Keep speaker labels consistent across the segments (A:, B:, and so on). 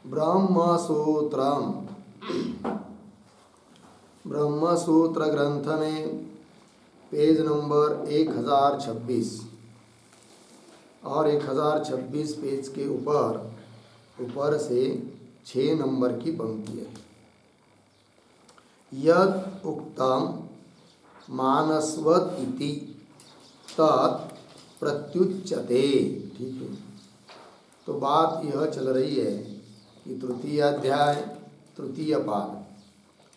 A: ब्रह्मसूत्रम। ब्रह्मसूत्र ग्रंथ में page number 1026 और 1026 पेज के ऊपर से 6 नंबर की पंक्ति है। यद उक्तम मानसवत इति तत् प्रत्युच्यते। ठीक है, तो बात यह चल रही है कि तृतीय अध्याय तृतीय पाद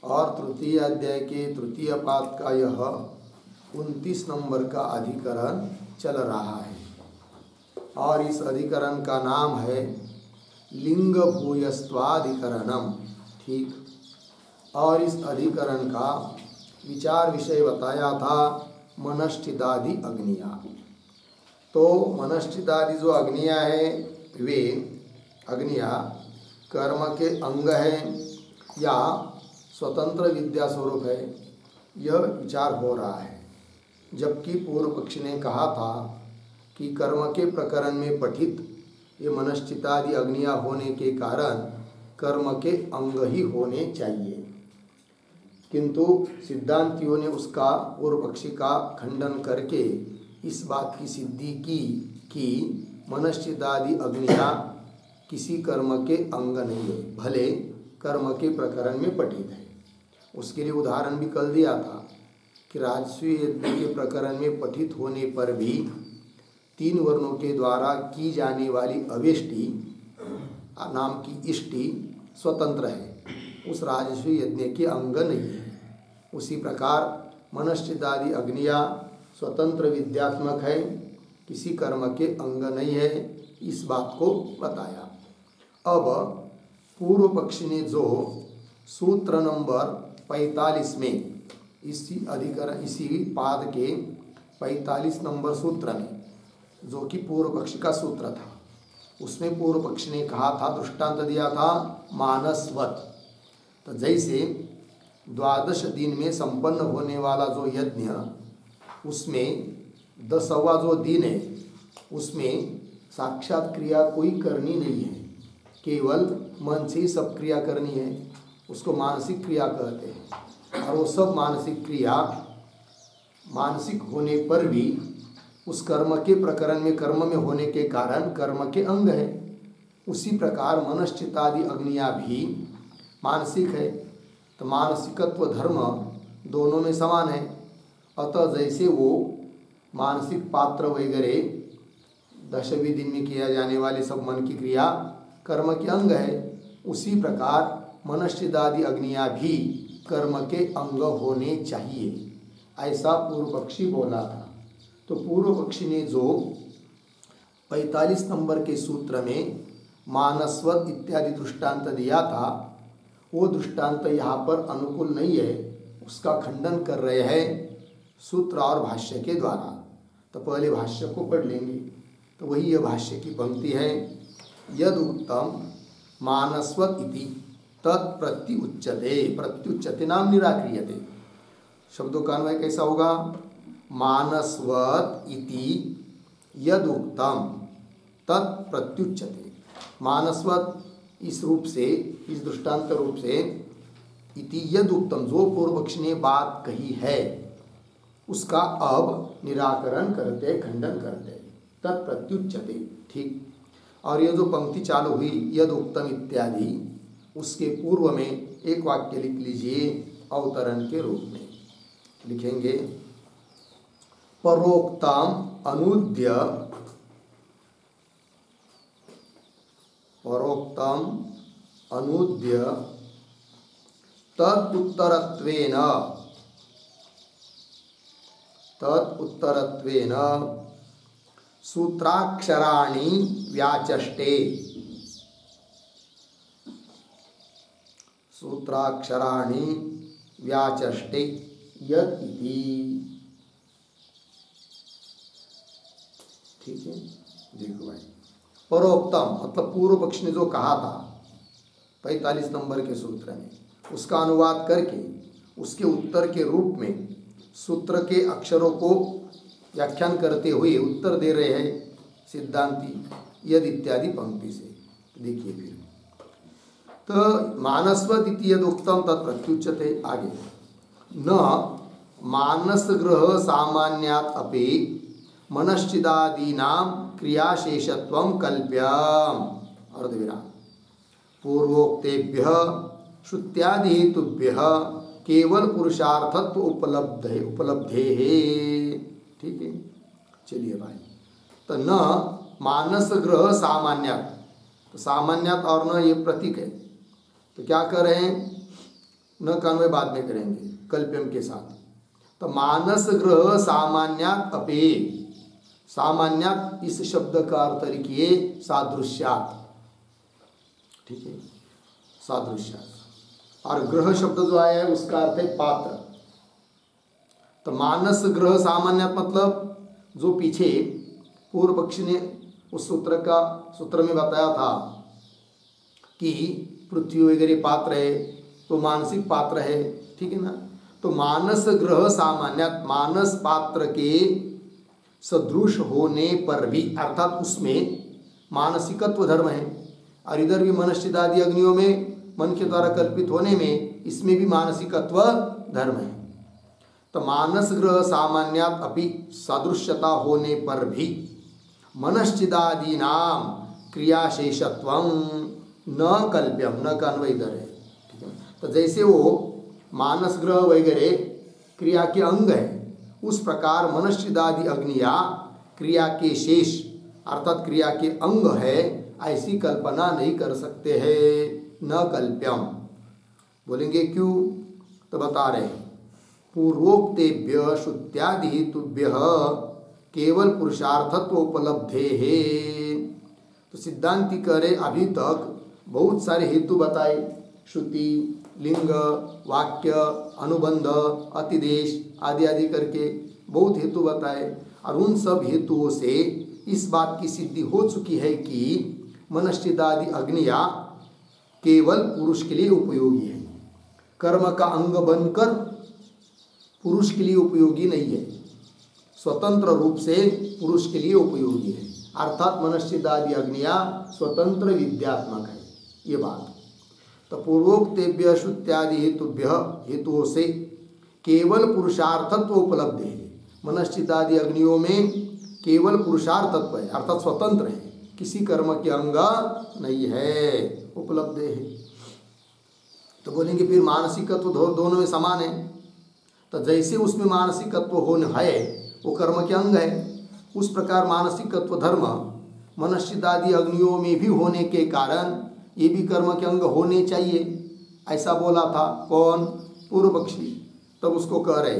A: और तृतीय अध्याय के तृतीय पाद का यह 29 नंबर का अधिकरण चल रहा है और इस अधिकरण का नाम है लिंग भूयस्त्वाधिकरणम। ठीक, और इस अधिकरण का विचार विषय बताया था मनश्चिदादि अग्नियाँ। तो मनश्चिदादि जो अग्नियाँ है वे अग्नियाँ कर्म के अंग हैं या स्वतंत्र विद्या स्वरूप है, यह विचार हो रहा है। जबकि पूर्व पक्षी ने कहा था कि कर्म के प्रकरण में पठित ये मनश्चितादि अग्नियाँ होने के कारण कर्म के अंग ही होने चाहिए, किंतु सिद्धांतियों ने उसका पूर्व पक्षी का खंडन करके इस बात की सिद्धि की कि मनश्चितादि अग्नियाँ किसी कर्म के अंग नहीं है, भले कर्म के प्रकरण में पठित है। उसके लिए उदाहरण भी कल दिया था कि राजस्वी यज्ञ के प्रकरण में पठित होने पर भी 3 वर्णों के द्वारा की जाने वाली अवेष्टि नाम की इष्टि स्वतंत्र है, उस राजस्वी यज्ञ के अंग नहीं है। उसी प्रकार मनश्चिदादि अग्नियाँ स्वतंत्र विद्यात्मक है, किसी कर्म के अंग नहीं है, इस बात को बताया। अब पूर्व पक्षी ने जो सूत्र नंबर 45 में इसी पाद के 45 नंबर सूत्र में जो कि पूर्व पक्षी का सूत्र था, उसमें पूर्व पक्षी ने कहा था, दृष्टांत दिया था मानसवत। तो जैसे 12 दिन में संपन्न होने वाला जो यज्ञ, उसमें 10वां जो दिन है उसमें साक्षात क्रिया कोई करनी नहीं है, केवल मन से ही सब क्रिया करनी है, उसको मानसिक क्रिया कहते हैं। और वो सब मानसिक क्रिया मानसिक होने पर भी उस कर्म के प्रकरण में कर्म में होने के कारण कर्म के अंग है। उसी प्रकार मनश्चितादि अग्नियाँ भी मानसिक है, तो मानसिकत्व धर्म दोनों में समान है। अतः जैसे वो मानसिक पात्र वगैरह 10वें दिन में किया जाने वाले सब मन की क्रिया कर्म के अंग है, उसी प्रकार मनश्चिदादि अग्नियाँ भी कर्म के अंग होने चाहिए, ऐसा पूर्व पक्षी बोला था। तो पूर्व पक्षी ने जो 45 नंबर के सूत्र में मानसवत इत्यादि दृष्टांत दिया था, वो दृष्टांत यहाँ पर अनुकूल नहीं है, उसका खंडन कर रहे हैं सूत्र और भाष्य के द्वारा। तो पहले भाष्य को पढ़ लेंगे। तो वही यह भाष्य की पंक्ति है, यद उक्तम मानसवत इति तत् प्रत्युच्यते। प्रत्युच्यते नाम निराक्रियते, शब्दों का अन्वय कैसा होगा? मानसवत इति यद उक्तम तत् प्रत्युच्यते। मानसवत इस रूप से, इस दृष्टांत रूप से, इति यद उक्तम जो पूर्व पक्ष ने बात कही है उसका अब निराकरण करते, खंडन करते, तत्प्रत्युच्यते। ठीक, और ये जो पंक्ति चालू हुई यद उक्तम इत्यादि, उसके पूर्व में एक वाक्य लिख लीजिए अवतरण के रूप में। लिखेंगे परोक्तम अनुद्य, परोक्तम अनुद्य तदुत्तरत्वेन, तदुत्तरत्वेन सूत्राक्षराणि व्याचष्टे, सूत्राक्षराणि व्याचष्टे यद इति। ठीक है, देखो भाई, परोक्तम मतलब पूर्व पक्ष ने जो कहा था 45 नंबर के सूत्र में, उसका अनुवाद करके उसके उत्तर के रूप में सूत्र के अक्षरों को व्याख्यान करते हुए उत्तर दे रहे हैं सिद्धांती यद इत्यादि पंक्ति से। देखिए फिर तो मानस्वत इति यदुक्तम तत्प्रत्युच्यते। आगे न मानस ग्रह सामान्यात् अपि मनश्चिदादीनां क्रियाशेषत्वं कल्प्यम्। अर्धविराम। पूर्वोक्तेभ्यः श्रुत्यादि हेतुभ्यः केवल पुरुषार्थत्व उपलब्धे है। ठीक है, चलिए भाई। तो न मानस ग्रह सामान्यात्, तो सामान्यात् और न ये प्रतीक है, तो क्या कर रहे हैं, न का अन्वय बाद में करेंगे कल्प्यम के साथ। तो मानस ग्रह सामान्यात् अपि, सामान्यात् इस शब्द का अर्थ लिखिए सादृश्यात्। ठीक है, सादृश्यात्। और ग्रह शब्द जो आया है उसका अर्थ है पात्र। तो मानस ग्रह सामान्यात् मतलब जो पीछे पूर्व पक्षी ने उस सूत्र में बताया था कि पृथ्वी वगैरह पात्र है, तो मानसिक पात्र है। ठीक है ना। तो मानस ग्रह सामान्यात्, मानस पात्र के सदृश होने पर भी, अर्थात उसमें मानसिकत्व धर्म है, और इधर भी मनश्चिदादि अग्नियों में मन के द्वारा कल्पित होने में इसमें भी मानसिकत्व धर्म है। तो मानस ग्रह सामान्यात् अपि सादृश्यता होने पर भी मनश्चिदादि नाम क्रियाशेषत्वं न कल्प्यम, न का अन्वय इधर है। ठीक है। तो जैसे वो मानस ग्रह वगैरह क्रिया के अंग है, उस प्रकार मनश्चिदादि अग्निया क्रिया के शेष अर्थात क्रिया के अंग है, ऐसी कल्पना नहीं कर सकते हैं। न कल्प्यम बोलेंगे क्यों, तो बता रहे हैं पूर्वोक्तेभ्य श्रुत्यादि हेतुभ्यः केवल पुरुषार्थत्व उपलब्धे है। तो सिद्धांति करे अभी तक बहुत सारे हेतु बताए, श्रुति, लिंग, वाक्य, अनुबंध, अतिदेश आदि आदि करके बहुत हेतु बताए, और उन सब हेतुओं से इस बात की सिद्धि हो चुकी है कि मनश्चिदादि अग्निया केवल पुरुष के लिए उपयोगी है, कर्म का अंग बनकर पुरुष के लिए उपयोगी नहीं है, स्वतंत्र रूप से पुरुष के लिए उपयोगी है। अर्थात मनश्चिदादि अग्निया स्वतंत्र विद्यात्मक है, ये बात। तो पूर्वोक्तेभ्य श्रुत्यादि हेतुभ्य, हेतुओं से केवल पुरुषार्थत्व उपलब्ध है। मनश्चिदादि अग्नियों में केवल पुरुषार्थत्व है, अर्थात स्वतंत्र है, किसी कर्म के अंग नहीं है, उपलब्ध है। तो बोलेंगे फिर मानसिकत्व दोनों में समान है। तो जैसे उसमें मानसिकत्व होने है वो कर्म के अंग है, उस प्रकार मानसिकत्व धर्म मनश्चिदादि अग्नियों में भी होने के कारण ये भी कर्म के अंग होने चाहिए, ऐसा बोला था कौन, पूर्व पक्षी। तब उसको कह रहे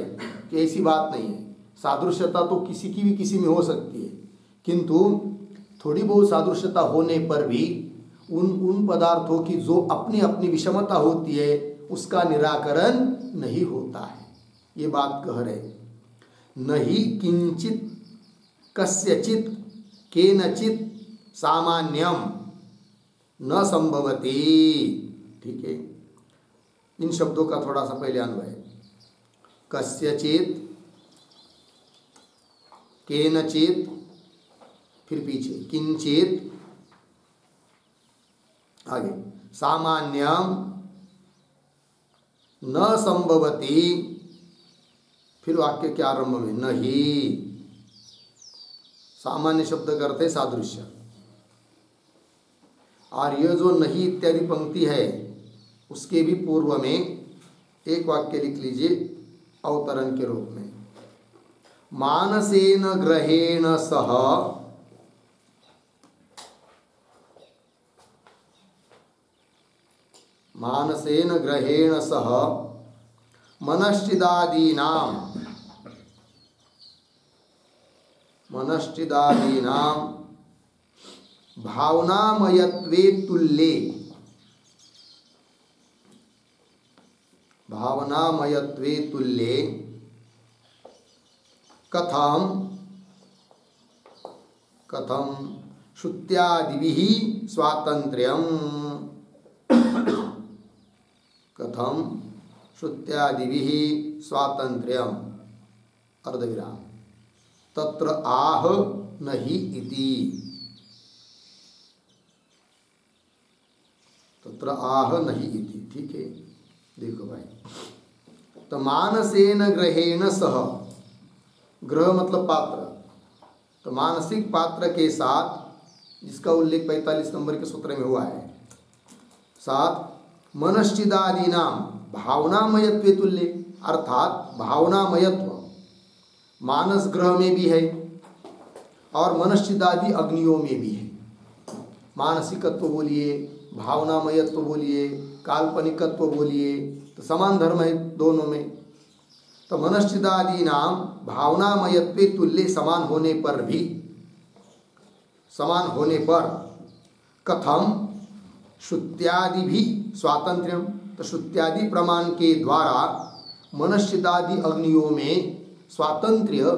A: कि ऐसी बात नहीं है, सादृश्यता तो किसी की भी किसी में हो सकती है, किंतु थोड़ी बहुत सादृश्यता होने पर भी उन पदार्थों की जो अपनी अपनी विषमता होती है उसका निराकरण नहीं होता है, ये बात कह रहे। नहीं किंचित कस्यचित केनचित सामान्यम न संभवति। ठीक है, इन शब्दों का थोड़ा सा पहले अन्वय। कस्यचित, केनचित, फिर पीछे किंचित, आगे सामान्यम न संभवति, फिर वाक्य के आरंभ में नहीं। सामान्य शब्द करते सादृश्य, और यह जो नहीं इत्यादि पंक्ति है उसके भी पूर्व में एक वाक्य लिख लीजिए अवतरण के रूप में। मानसेन ग्रहेण सह मानसेन ग्रहेण सह मनश्चिदादीनां भावनामयत्वे तुल्ये, भावनामयत्वे तुल्ये कथम श्रुत्यादिभिः स्वातंत्र्यम्, कथम श्रुत्यादिभिः स्वातंत्र्यम्, अर्धविराम। तत्र आह नहीं इति। तत्र आह नहीं इति। ठीक है, देखो भाई, तो मानसेन ग्रहेण सह, ग्रह मतलब पात्र, तो मानसिक पात्र के साथ, जिसका उल्लेख 45 नंबर के सूत्र में हुआ है, साथ मनश्चिदादि नाम भावनामयत्व तुल्य, अर्थात भावनामयत्व मानस ग्रह में भी है और मनश्चिदादि अग्नियों में भी है। मानसिकत्व बोलिए, भावनामयत्व बोलिए, काल्पनिकत्व बोलिए, तो समान धर्म है दोनों में। तो मनश्चिदादि नाम भावनामयत्व तुल्य समान होने पर भी, समान होने पर कथम श्रुत्यादि भी स्वातंत्र्यम, तो श्रुत्यादि प्रमाण के द्वारा मनश्चिदादि अग्नियों में स्वातंत्र्य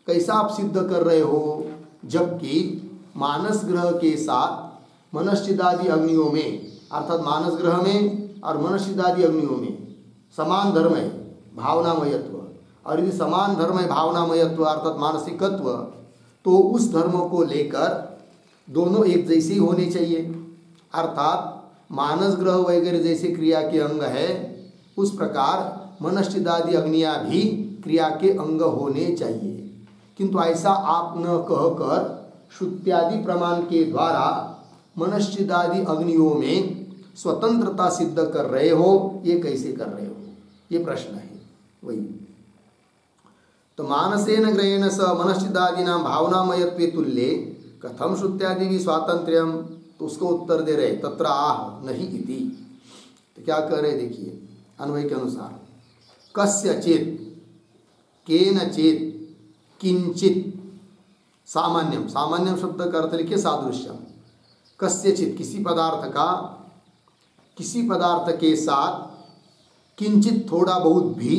A: कैसा आप सिद्ध कर रहे हो, जबकि मानस ग्रह के साथ मनश्चिदादि अग्नियों में, अर्थात मानस ग्रह में और मनश्चिदादि अग्नियों में समान धर्म है भावनामयत्व, और यदि समान धर्म है भावनामयत्व अर्थात मानसिकत्व, तो उस धर्म को लेकर दोनों एक जैसे ही होने चाहिए। अर्थात मानस ग्रह वगैरह जैसे क्रिया के अंग है, उस प्रकार मनश्चिदादि अग्नियाँ भी क्रिया के अंग होने चाहिए। किंतु ऐसा आप न कहकर श्रुत्यादि प्रमाण के द्वारा मनश्चिदादि अग्नियों में स्वतंत्रता सिद्ध कर रहे हो, ये कैसे कर रहे हो, ये प्रश्न है। वही तो मानसेन ग्रहेण स मनश्चिदादीनां भावनामयत्वे तुल्ये कथम श्रुत्यादि भी स्वातंत्र्यम, तो उसको उत्तर दे रहे तत्र आह नहीं इति। तो क्या कह रहे देखिए अन्वय के अनुसार, कस्यचित् केनचित् किंचित, सामान्यम, सामान्यम शब्द का अर्थ लिखिए सादृश्यम, कस्यचित् किसी पदार्थ का, किसी पदार्थ के साथ किंचित थोड़ा बहुत भी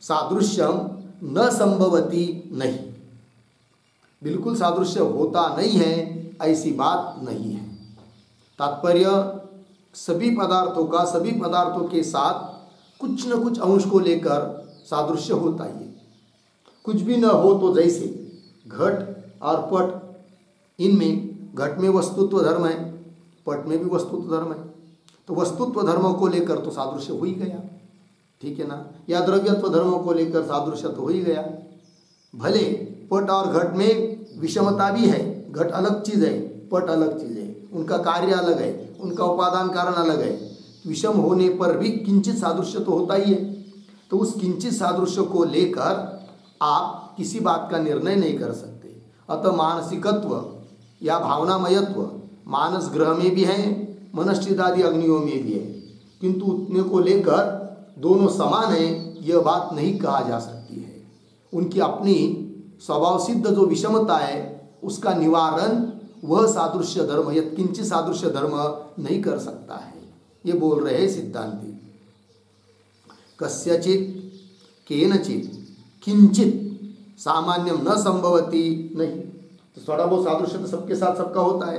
A: सादृश्यम न संभवती, नहीं, बिल्कुल सादृश्य होता नहीं है, ऐसी बात नहीं है। तात्पर्य सभी पदार्थों का, सभी पदार्थों के साथ कुछ न कुछ अंश को लेकर सादृश्य होता ही है। कुछ भी न हो तो जैसे घट और पट, इनमें घट में वस्तुत्व धर्म है, पट में भी वस्तुत्व धर्म है, तो वस्तुत्व धर्मों को लेकर तो सादृश्य हो ही गया, ठीक है ना। या द्रव्यत्व धर्मों को लेकर सादृश्य तो हो ही गया। भले पट और घट में विषमता भी है, घट अलग चीज़ है, पट अलग चीज़ है, उनका कार्य अलग है, उनका उपादान कारण अलग है, विषम होने पर भी किंचित सादृश्य तो होता ही है। तो उस किंचित सादृश्य को लेकर आप किसी बात का निर्णय नहीं कर सकते। अतः मानसिकत्व या भावनामयत्व मानस ग्रह में भी है, मनश्चिदादि अग्नियों में भी है, किंतु उतने को लेकर दोनों समान है, यह बात नहीं कहा जा सकती है। उनकी अपनी स्वभाव सिद्ध जो विषमता है उसका निवारण वह सादृश्य धर्म या किंचित सादृश्य धर्म नहीं कर सकता है, ये बोल रहे हैं सिद्धांती। कस्यचित् केनचित् किंचित सामान्यम न संभवती, नहीं, तो थोड़ा बहुत सादृश्य तो सबके साथ सबका होता है,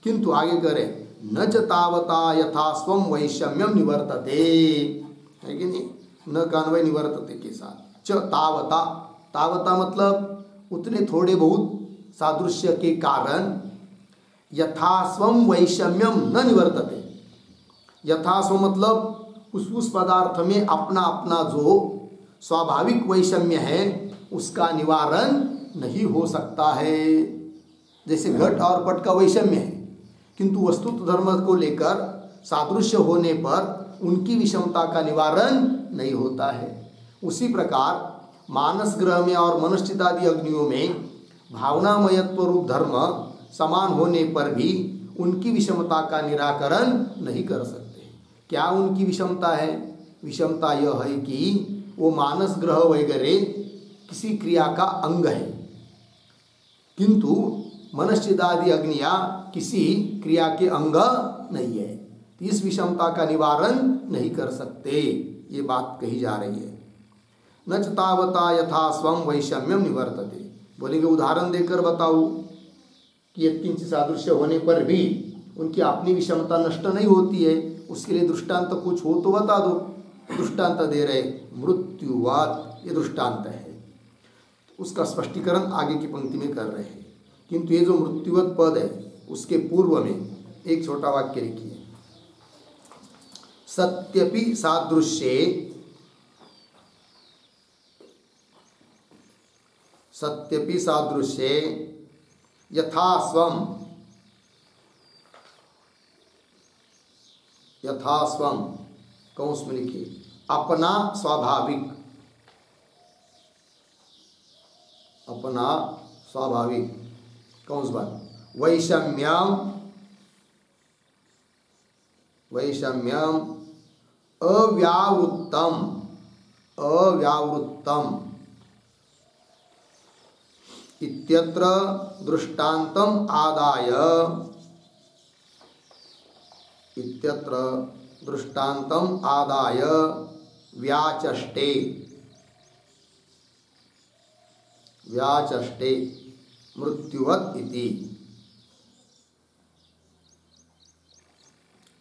A: किंतु आगे करें न च तावता यथा स्वम वैषम्यम निवर्तते, है कि नहीं, न कान्वय निवर्तते के साथ, च तावता, तावता मतलब उतने थोड़े बहुत सादृश्य के कारण यथा स्वम वैषम्यम न निवर्तते, यथा स्व मतलब उस पदार्थ में अपना अपना जो स्वाभाविक वैषम्य है उसका निवारण नहीं हो सकता है। जैसे घट और पट का वैषम्य है, किंतु वस्तुत्व धर्म को लेकर सादृश्य होने पर उनकी विषमता का निवारण नहीं होता है। उसी प्रकार मानस ग्रह में और मनश्चिदादि अग्नियों में भावनामयत्व रूप धर्म समान होने पर भी उनकी विषमता का निराकरण नहीं कर सकते। क्या उनकी विषमता है? विषमता यह है कि वो मानस ग्रह वगैरह किसी क्रिया का अंग है, किंतु मनश्चिदादि अग्नियाँ किसी क्रिया के अंग नहीं है, तो इस विषमता का निवारण नहीं कर सकते, ये बात कही जा रही है। न च तावता यथा स्वम वैषम्यम निवर्तते, बोलेंगे उदाहरण देकर बताओ कि किंचित सादृश्य होने पर भी उनकी अपनी विषमता नष्ट नहीं होती है, उसके लिए दृष्टांत कुछ हो तो बता दो। दृष्टांत दे रहे मृत्युवाद, ये दृष्टांत है, उसका स्पष्टीकरण आगे की पंक्ति में कर रहे हैं। किंतु ये जो मृत्युवत पद है उसके पूर्व में एक छोटा वाक्य लिखिए, सत्यपि सादृश्ये यथा स्वम कौंस में लिखिए अपना स्वाभाविक कौंस बन वैषम्यम अव्यावृत्तम इत्यत्र दृष्टान्तम आदाय व्याचष्टे मृत्युवत इति।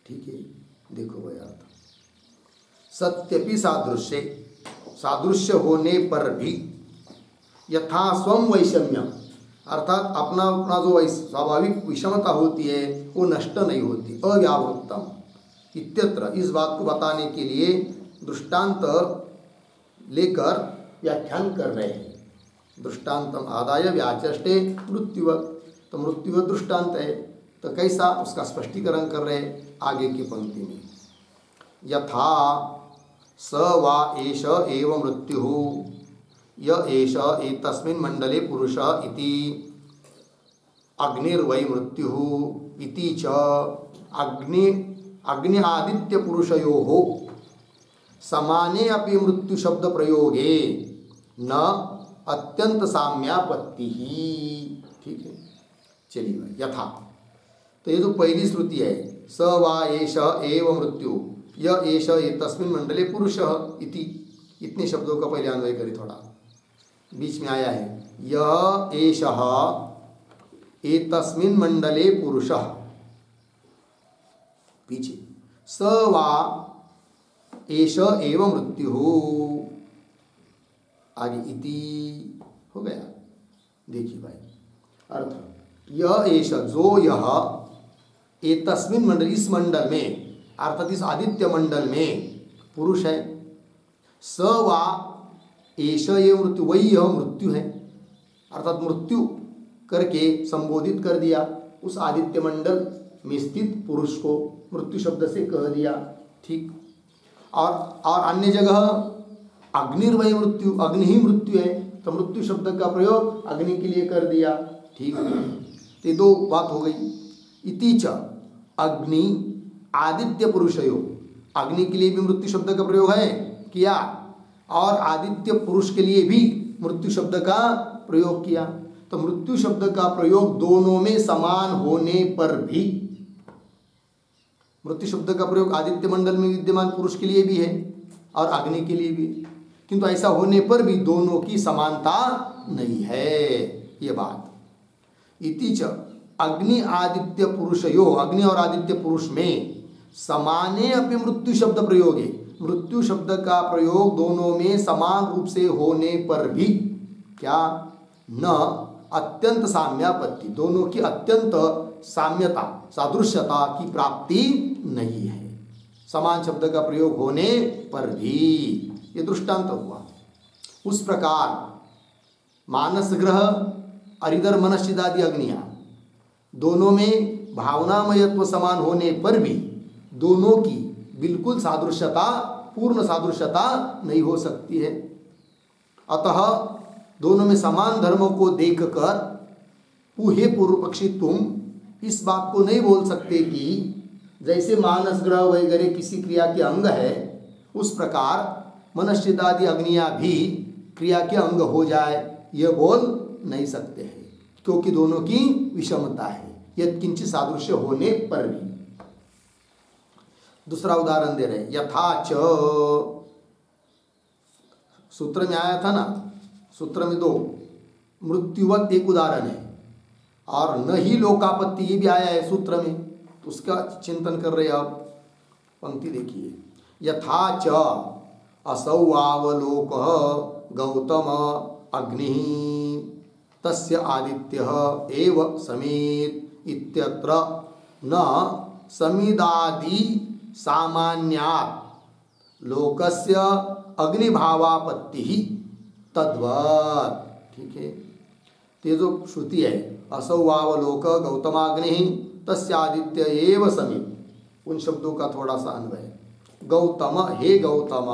A: ठीक है, देखो भाई अर्थ सत्यपि सादृश्य होने पर भी यथा स्वम वैषम्यम अर्थात अपना अपना जो स्वाभाविक विषमता होती है वो नष्ट नहीं होती, अव्यावृत्तम इत्यत्र इस बात को बताने के लिए दृष्टांत लेकर व्याख्यान कर रहे हैं। दृष्टांतम आदाय व्याचष्टे मृत्युवत, तो मृत्युवत दृष्टांत है, तो कैसा उसका स्पष्टीकरण कर रहे हैं आगे की पंक्ति में। यथा स वा एष एव मृत्युः य एष एतस्मिन् मंडले पुरुषः इति अग्निर्वै मृत्युः इति च अग्नि आदित्य पुरुषयोः समाने अपि मृत्यु शब्द प्रयोगे न अत्यंत साम्यापत्ति ही। ठीक है, चलिए यथा, तो ये जो पहली श्रुति है स वा एष एव मृत्यु य एष एतस्मिन् मंडले पुरुषः इति, इतने शब्दों का पहले अन्वय करें, थोड़ा बीच में आया है य एषः एतस्मिन् मंडले पुरुषः, पीछे स वा एष एव मृत्युः, आगे इति हो गया। देखिए भाई अर्थ, यह एष जो यह एतस्मिन् मंडल इस मंडल में अर्थात इस आदित्य मंडल में पुरुष है, स वा एष ये मृत्यु वही यह मृत्यु है, अर्थात मृत्यु करके संबोधित कर दिया उस आदित्य मंडल में स्थित पुरुष को मृत्यु शब्द से कह दिया। ठीक, और अन्य जगह अग्निर्वय मृत्यु, अग्नि ही मृत्यु है, तो मृत्यु शब्द का प्रयोग अग्नि के लिए कर दिया। ठीक, तो ये दो बात हो गई। इति च अग्नि आदित्य पुरुषयो, अग्नि के लिए भी मृत्यु शब्द का प्रयोग है किया और आदित्य पुरुष के लिए भी मृत्यु शब्द का प्रयोग किया। तो मृत्यु शब्द का प्रयोग दोनों में समान होने पर भी, मृत्यु शब्द का प्रयोग आदित्य मंडल में विद्यमान पुरुष के लिए भी है और अग्नि के लिए भी, किंतु ऐसा होने पर भी दोनों की समानता नहीं है, ये बात। इति च अग्नि आदित्य पुरुषयो, अग्नि और आदित्य पुरुष में समाने अपि मृत्यु शब्द प्रयोगे, मृत्यु शब्द का प्रयोग दोनों में समान रूप से होने पर भी क्या न अत्यंत साम्यापत्ति, दोनों की अत्यंत साम्यता सादृश्यता की प्राप्ति नहीं है, समान शब्द का प्रयोग होने पर भी। ये दृष्टांत हुआ। उस प्रकार मानस ग्रह अरिदर मनश्चिदादि अग्नियां दोनों में भावनामयत्व समान होने पर भी दोनों की बिल्कुल सादृश्यता, पूर्ण सादृश्यता नहीं हो सकती है। अतः दोनों में समान धर्मों को देखकर हे पूर्व पक्षी तुम इस बात को नहीं बोल सकते कि जैसे मानस ग्रह वगैरह किसी क्रिया के अंग है, उस प्रकार मनश्चिदादि अग्नियां भी क्रिया के अंग हो जाए, यह बोल नहीं सकते हैं, क्योंकि दोनों की विषमता है, यह किंचित सादृश्य होने पर भी। दूसरा उदाहरण दे रहे, यथाच, सूत्र में आया था ना, सूत्र में 2 मृत्युवत एक उदाहरण है और न ही लोकापत्ति ये भी आया है सूत्र में, तो उसका चिंतन कर रहे आप। पंक्ति देखिए, यथाच असौवावलोकः गौतम अग्नि तस्य आदित्यः एव समेत इत्यत्र न समिदादि सामान्यात् लोकस्य अग्निभावापत्ति तद्वत्। ठीक है, ये जो श्रुति है असौ वावलोक गौतमाग्नि तस्यादित्य एव समीप, उन शब्दों का थोड़ा सा अन्वय। गौतम, हे गौतम,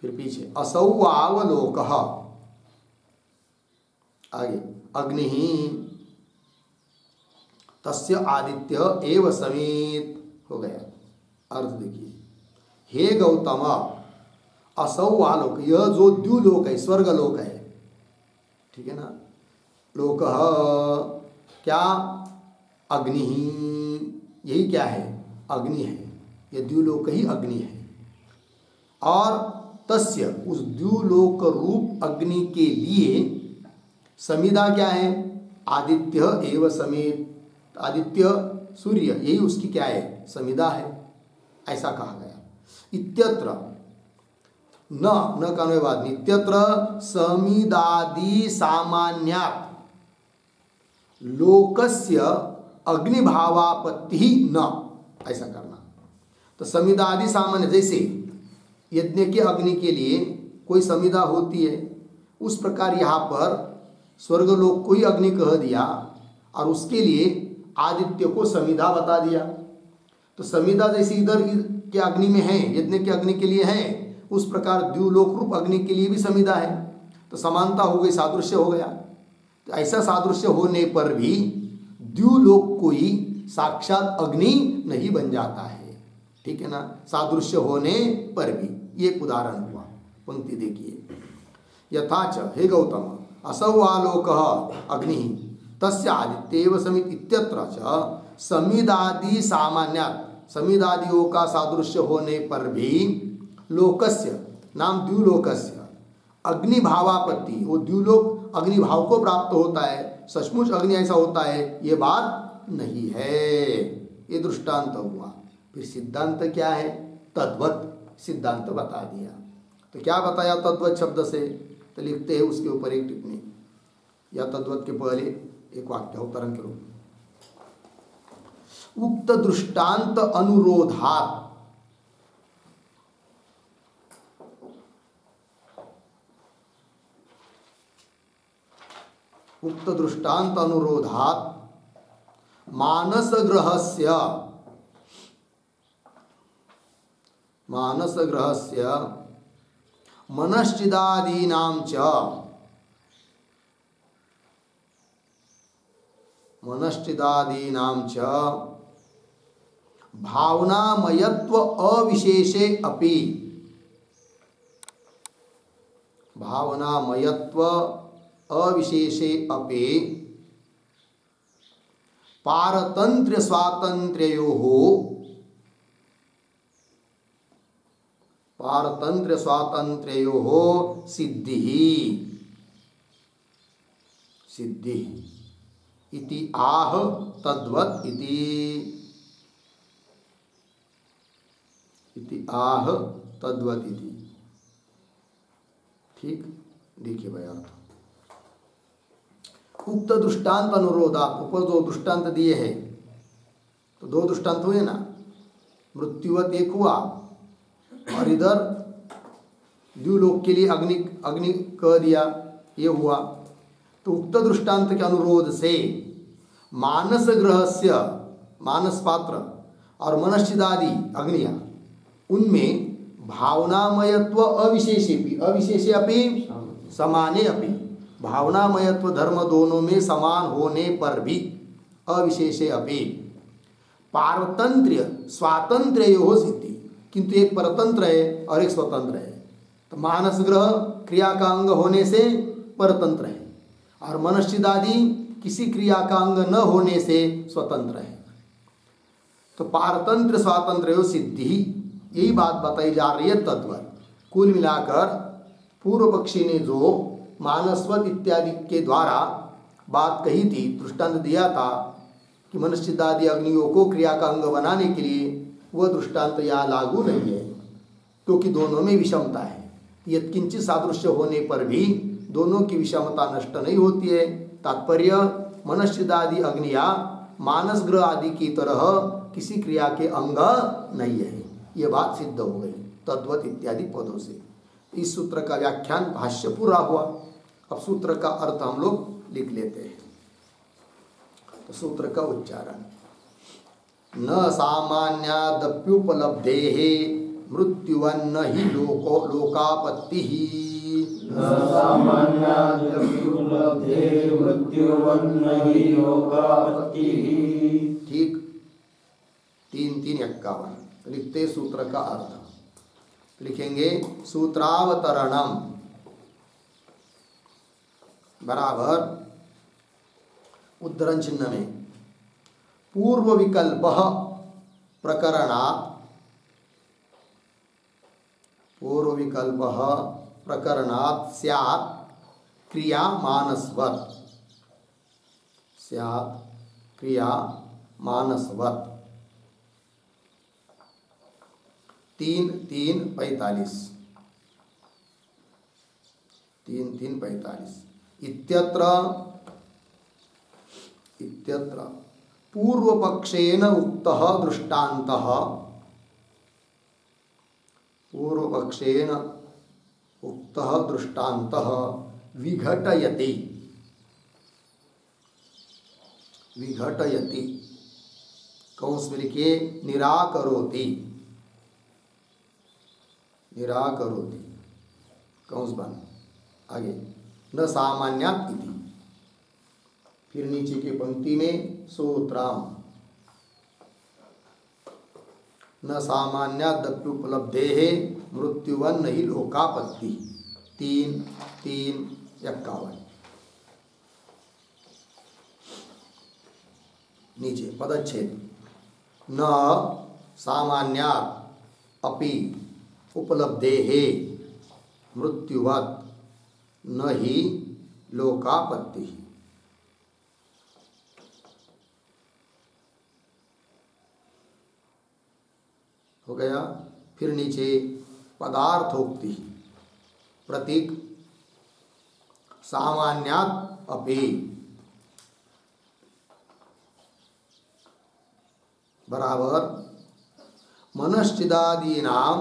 A: फिर पीछे असौ वावलोक, आगे अग्नि तस्य आदित्य एव समीत हो गया। अर्थ देखिए, हे गौतम असौ वालोक, यह जो द्युलोक है स्वर्गलोक है, ठीक है ना। लोक क्या, अग्नि, यही क्या है, अग्नि है, यह द्युलोक ही अग्नि है। और तस्य, उस द्युलोक रूप अग्नि के लिए समिधा क्या है, आदित्य एव समेत, आदित्य सूर्य यही उसकी क्या है, समिधा है, ऐसा कहा गया। इत्यत्र न का अनुवाद, इत्यत्र समिदादि सामान्यात् लोकस्य अग्निभावापत्ति न, ऐसा करना। तो समिदादि सामान्य, जैसे यज्ञ के अग्नि के लिए कोई समिधा होती है, उस प्रकार यहाँ पर स्वर्गलोक को ही अग्नि कह दिया और उसके लिए आदित्य को समिधा बता दिया। तो समिधा जैसे इधर के अग्नि में है, यज्ञ के अग्नि के लिए है, उस प्रकार द्युलोक रूप अग्नि के लिए भी समिधा है। तो समानता हो गई, सादृश्य हो गया। तो ऐसा सादृश्य होने पर भी द्युलोक कोई साक्षात अग्नि नहीं बन जाता है, ठीक है ना, सादृश्य होने पर भी। ये एक उदाहरण हुआ। पंक्ति देखिए, यथाच हे गौतम असौ आलोकः अग्नि तस्य आदित्येव समित इत्यत्र च समिदादि सामान्यात्, समिदादियों का सादृश्य होने पर भी लोकस्य नाम द्युलोकस्य अग्निभावापत्ति, वो द्युलोक अग्निभाव को प्राप्त होता है, सचमुच अग्नि ऐसा होता है, ये बात नहीं है। ये दृष्टांत हुआ। फिर सिद्धांत क्या है, तद्वत सिद्धांत बता दिया। तो क्या बताया तद्वत शब्द से, तो लिखते हैं उसके ऊपर एक टिप्पणी, या तद्वत के पहले एक वाक्य अवतरण के रूप में, उक्त दृष्टांत अनुरोधात्, उक्त दृष्टांत अनुरोधात् मानसग्रहस्य मनश्चिदादीनां च भावनामयत्व अविशेषे अपि, भावनामयत्व अविशेषे अपि पारतंत्र्य स्वातंत्र्योः, पारतंत्र्य स्वातंत्र्योः सिद्धिः इति आह तद्वत् इति आह तद्वत् इति। ठीक, देखिए भाई अर्थ, उक्त दृष्टांत अनुरोधात्, ऊपर दो दृष्टांत दिए हैं, तो दो दृष्टांत हुए ना, मृत्युवत एक हुआ और इधर द्युलोक के लिए अग्नि कह दिया, ये हुआ। तो उक्त दृष्टांत के अनुरोध से मानस ग्रहस्य, मानस पात्र और मनश्चिदादि अग्निया, उनमें भावनामयत्व अविशेषे अपि समाने अपि, भावनामयत्व धर्म दोनों में समान होने पर भी, अविशेषे अपि पारतंत्र्य स्वातंत्र्योः सिद्धि, किंतु एक परतंत्र है और एक स्वतंत्र है। तो मानस ग्रह क्रिया का अंग होने से परतंत्र है और मनश्चिदादि किसी क्रिया का अंग न होने से स्वतंत्र है। तो पारतंत्र स्वातंत्र्योः सिद्धि, यही बात बताई जा रही है तद्वत्। कुल मिलाकर पूर्व पक्षी ने जो मानसवत इत्यादि के द्वारा बात कही थी, दृष्टांत दिया था कि मनश्चिदादि अग्नियों को क्रिया का अंग बनाने के लिए, वह दृष्टांत यहाँ लागू नहीं है, क्योंकि दोनों में विषमता है। यत्किंचित सादृश्य होने पर भी दोनों की विषमता नष्ट नहीं होती है। तात्पर्य मनश्चिदादि अग्निया मानस ग्रह आदि की तरह किसी क्रिया के अंग नहीं है। यह बात सिद्ध हो गई तद्वत इत्यादि पदों से। इस सूत्र का व्याख्यान भाष्य पूरा हुआ। अब सूत्र का अर्थ हम लोग लिख लेते हैं। तो सूत्र का उच्चारण, न सामान्यादप्युपलब्धेः मृत्युवन्न हि लोकापत्तिः।
B: न सामान्यादप्युपलब्धेः मृत्युवन्न हि लोकापत्तिः।
A: ठीक, 3-3-51 लिखते सूत्र का अर्थ लिखेंगे। सूत्रावतरणम बराबर उद्धरण चिन्ह में पूर्व विकल्प प्रकरणात् स्यात् क्रिया मानसवत् 3-3-45 इत्यत्र पूर्वपक्षेन उक्तः दृष्टान्तः विघटयति कंस में लिखिए निराकरोति कंस बंद। आगे न सामान्यात् इति, फिर नीचे की पंक्ति में सूत्राम न सामान्यादप्युपलब्धेः मृत्युवन्न हि लोकापत्ति 3-3-51 नीचे पदच्छेद न सामान्यात् अपि उपलब्धेः मृत्युवत् न हि लोकापत्ति। हो गया। फिर नीचे पदार्थोक्ति प्रतीक सामान्यात् अपि बराबर मनश्चिदादीनां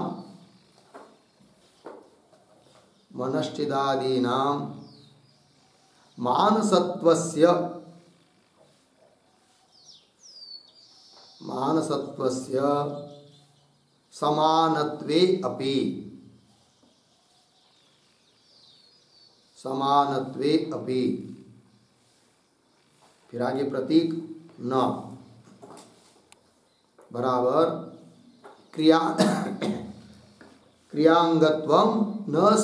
A: मानसत्वस्य समानत्वे अपि फिर आगे प्रतीक न बराबर क्रियांगत्वं न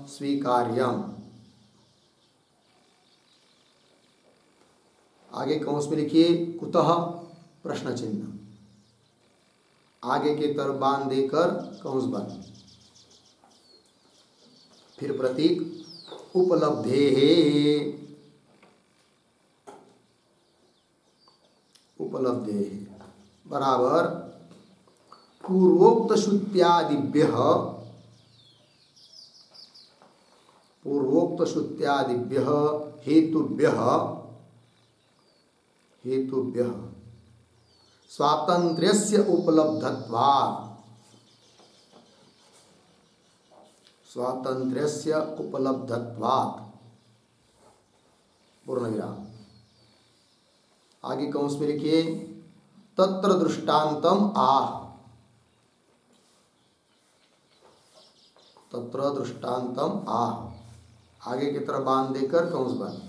A: स्वीकार्यम आगे कंस में लिखिए कुतः प्रश्न चिन्ह आगे की तरफ बांध देकर कंस बंद। फिर प्रतीक उपलब्धेः बराबर पूर्वोक्त श्रुत्यादिभ्यः हेतुभ्यः स्वातंत्र्यस्य उपलब्धत्वात् पूर्ण विराम। आगे कंस में लिखिए तत्र दृष्टान्तम आह आगे की तरफ बांध देकर कंस बंद।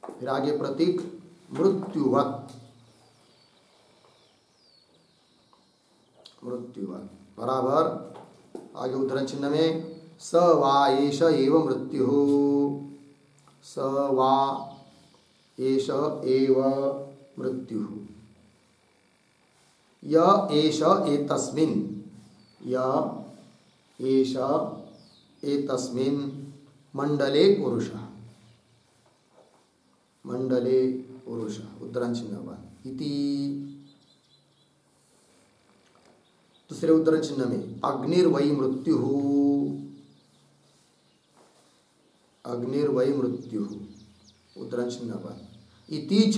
A: फिर आगे प्रतीक मृत्युवत् बराबर आगे उद्धरण चिन्ह में स वा एष एव मृत्युः य एष एतस्मिन् मंडले पुरुषः उद्धरण चिन्ह इति दूसरे उद्धरण चिन्ह में अग्निर्वै मृत्यु, अग्निर्वै मृत्यु उद्धरण चिन्ह पर इति च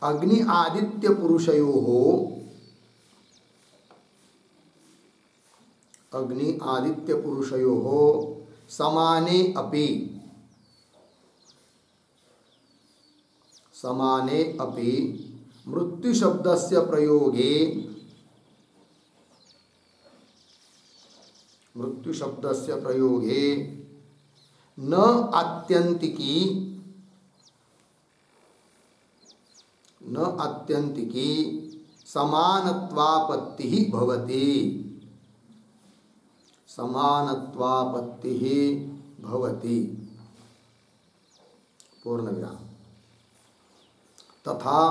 A: अग्नि आदित्य पुरुषयोः, अग्नि आदित्य पुरुषयोः समाने अपि मृत्यु शब्दस्य प्रयोगे, मृत्यु शब्दस्य प्रयोगे न आत्यन्तिकी समानत्वापत्तिः भवति, समानत्वापत्तिः भवति पूर्णविराम। तथा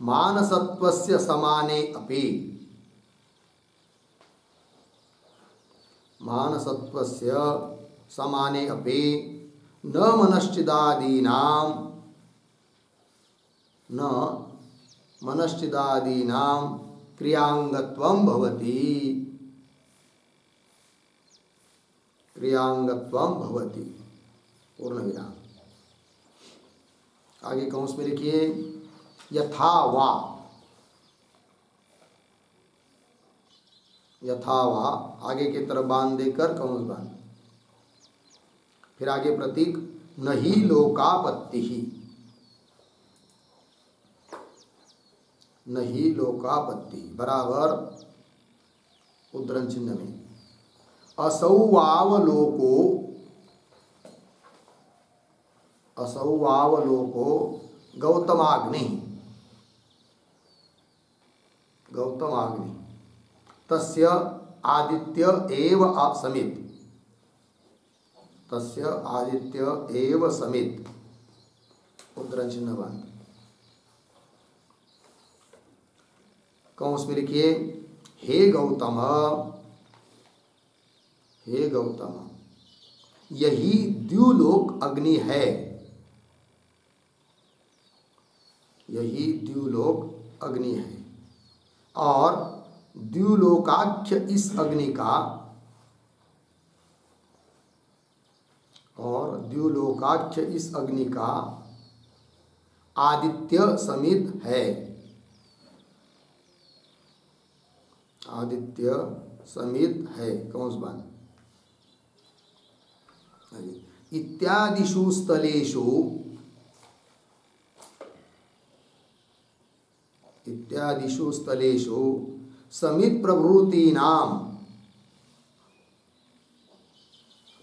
A: मानसत्वस्य समाने अपि, मानसत्वस्य समाने अपि न मनश्चिदादीनां क्रियांगत्वं भवति, क्रियांगत्वं भवति पूर्णविराम। आगे कंस में लिखिए यथा वा, यथा वा आगे की तरफ बांध देकर कंस बांध, फिर आगे प्रतीक नहीं लोकापत्ति ही, नहीं लोकापत्ति बराबर उद्धरण चिन्ह में असौवावलोको, असौवावलोको गौतमाग्नि, गौतमाग्नि तस्य आदित्य एव समित, तस्य आदित्य एव समित उद्धरण चिन्ह बंद। कंस में लिखिए हे गौतम, हे गौतम यही द्युलोक अग्नि है, यही द्युलोक अग्नि है और द्युलोकाख्य इस अग्नि का, और द्युलोकाख्य इस अग्नि का आदित्य समित है, आदित्य समित है कंस बंद। इत्यादिषु स्थलेषु, इत्यादिषु स्थलेषु समित प्रभृतीनां,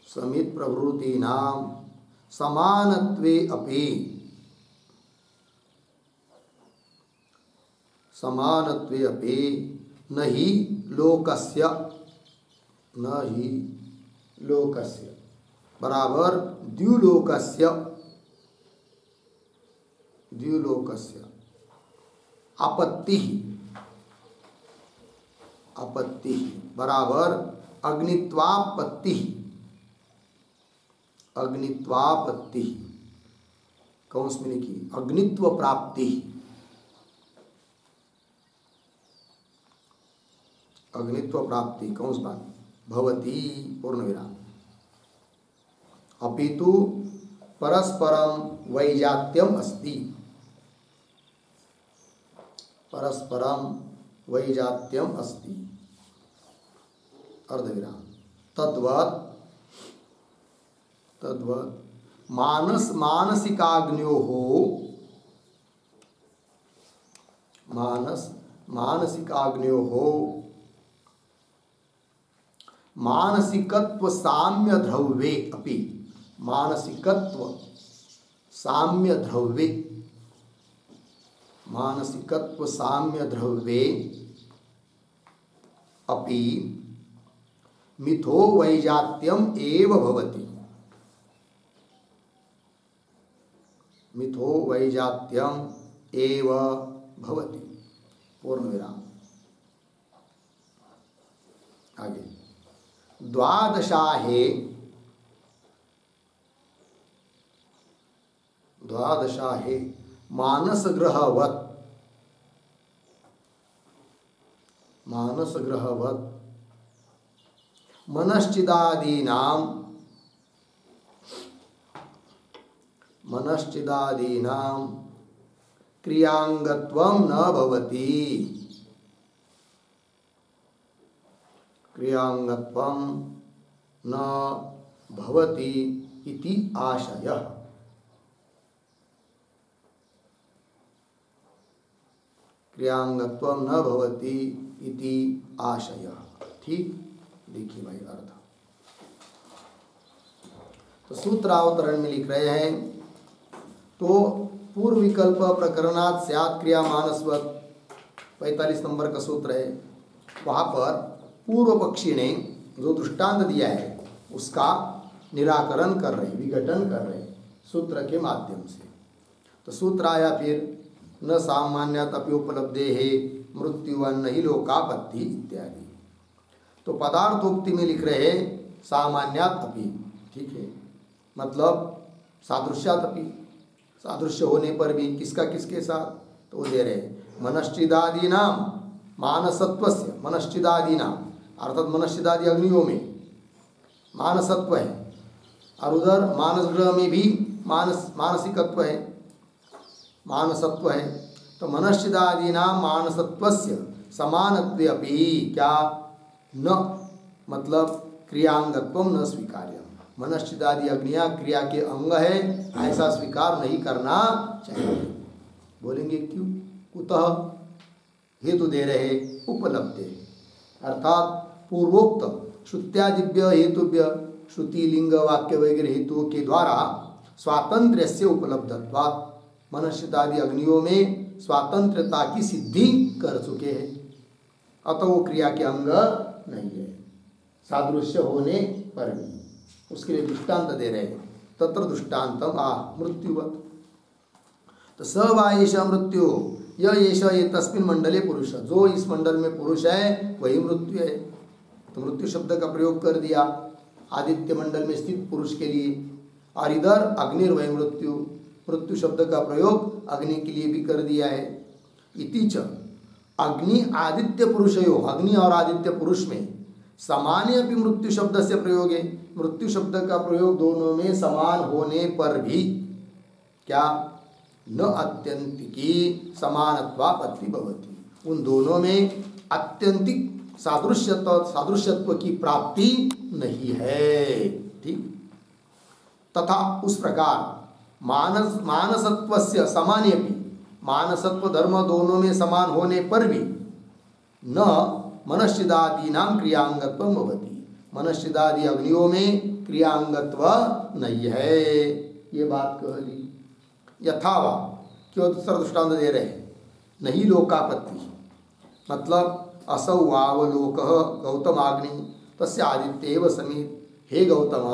A: समित प्रभृतीनां समानत्वे अपि, समानत्वे अपि न हि लोकस्य, न हि लोकस्य बराबर द्युलोकस्य, द्युलोकस्य आपत्ति, आपत्ति बराबर अग्नित्वापत्ति, अग्नित्वापत्ति कंस में लिखी अग्नित्व प्राप्ति, अग्नित्व प्राप्ति कंस बात भवती पूर्णविराम। अपितु परस्परम वैजात्यम अस्ति, परस्परम वैजात्यम अस्ति अर्धविराम। तद्वत्, तद्वत् मानसिकाग्न्योः, मानसिकाग्न्योः मानसिकत्व साम्य द्रव्ये अपि, मानसिकत्व साम्य द्रव्ये, मानसिकत्व साम्य द्रव्ये अपि मिथो वैजात्यम एव भवति, मिथो वैजात्यम एव भवति पूर्णविराम। आगे द्वादशाहे, द्वादशाहे मानसग्रहवत् मनश्चिदादीनां क्रियांगत्वं न भवति इति आशयः। क्रियांगत्वं न भवति इति आशयः। ठीक, देखिए भाई अर्थ। तो सूत्रावतरण में लिख रहे हैं, तो पूर्व विकल्प प्रकरणात् स्यात् क्रिया मानसवत् 45 नंबर का सूत्र है। वहाँ पर पूर्व पक्षी ने जो दृष्टांत दिया है उसका निराकरण कर रहे, विघटन कर रहे सूत्र के माध्यम से। तो सूत्र आया फिर न सामान्यात् अपि उपलब्धेः मृत्युवन्न हि लोकापत्ति इत्यादि। तो पदार्थोक्ति में लिख रहे हैं सामान्यात् अपि, ठीक है, मतलब सादृश्यात् अपि, सादृश्य होने पर भी किसका किसके साथ, तो दे रहे मनश्चिदादीनां मानसत्वस्य, मनश्चिदादीनां अर्थात मनश्चिदादि अग्नियों में मानसत्व है, और उधर मानस ग्रह में भी मानसिकत्व है, मानसत्व है। तो मनश्चिदादीनां मानसत्वस्य समानत्वे अपि क्या न, मतलब क्रियांगत्वं न स्वीकार्यम्। मनश्चिदादि अग्नियां क्रिया के अंग है, ऐसा स्वीकार नहीं करना चाहिए। बोलेंगे क्यों, कुतः, हेतु दे रहे उपलब्धे, अर्थात पूर्वोक्त श्रुत्यादिभ्य हेतुभ्य, श्रुति लिंग वाक्य वगैरह हेतुओं के द्वारा स्वातंत्र्य से उपलब्धत्वात्, मनश्चिदादि अग्नियों में स्वातंत्रता की सिद्धि कर चुके हैं, अतः वो क्रिया के अंग नहीं है, सादृश्य होने पर भी। उसके लिए दृष्टांत दे रहे हैं, तत्र दृष्टान्तम मृत्युवत्। तो स वा एष मृत्यु, यह एष ये तस्मिन् मंडले पुरुष, जो इस मंडल में पुरुष है वही मृत्यु है। तो मृत्यु शब्द का प्रयोग कर दिया आदित्य मंडल में स्थित पुरुष के लिए, और इधर अग्निर्वय मृत्यु, मृत्यु शब्द का प्रयोग अग्नि के लिए भी कर दिया है। इति च अग्नि आदित्य पुरुषयो, अग्नि और आदित्य पुरुष में सामान्य भी मृत्यु शब्द से प्रयोग है। मृत्यु शब्द का प्रयोग दोनों में समान होने पर भी क्या न अत्यंतिकी समानत्वापत्ति भवति, उन दोनों में अत्यंतिक सादृश्यत्व की प्राप्ति नहीं है। ठीक, तथा उस प्रकार मानसत्वस्य सामान्य भी, मानसत्व धर्म दोनों में समान होने पर भी न मनश्चिदादीनां क्रियांगत्व भवति, मनश्चिदादि अग्नियों में क्रियांगत्व नहीं है। ये बात कह ली। यथावा क्यों दूसरा दृष्टांत दे रहे हैं, नहीं लोकापत्ति, मतलब असौ वावलोकः गौतमाग्नि तस्य आदित्येव समित, हे गौतम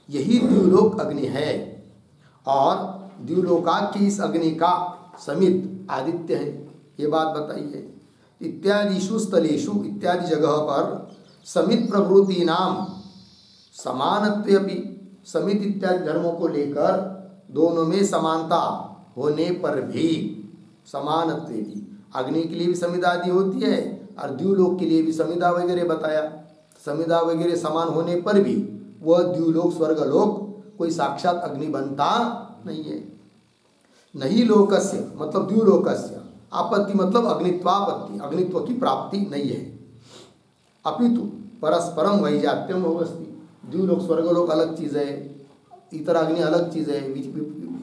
A: यही द्युलोक अग्नि है और द्युलोकाख्य इस अग्नि का समित आदित्य है, ये बात बताइए। इत्यादिषु स्थलेषु, इत्यादि जगह पर समित प्रभृति नाम समानत्वेपि, समित इत्यादि धर्मों को लेकर दोनों में समानता होने पर भी, समानत्वे भी, अग्नि के लिए भी समिदादि होती है और द्युलोक के लिए भी समिदा वगैरह बताया, समिदा वगैरह समान होने पर भी वह द्युलोक स्वर्गलोक कोई साक्षात अग्नि बनता नहीं है। नहीं लोकस्य मतलब द्युलोकस्य, आपत्ति मतलब अग्नित्वापत्ति, अग्नित्व की प्राप्ति नहीं है। अपितु परस्परम वैजात्यम अवस्थि, द्युलोक स्वर्गलोक अलग चीज़ है, इतर अग्नि अलग चीज़ है,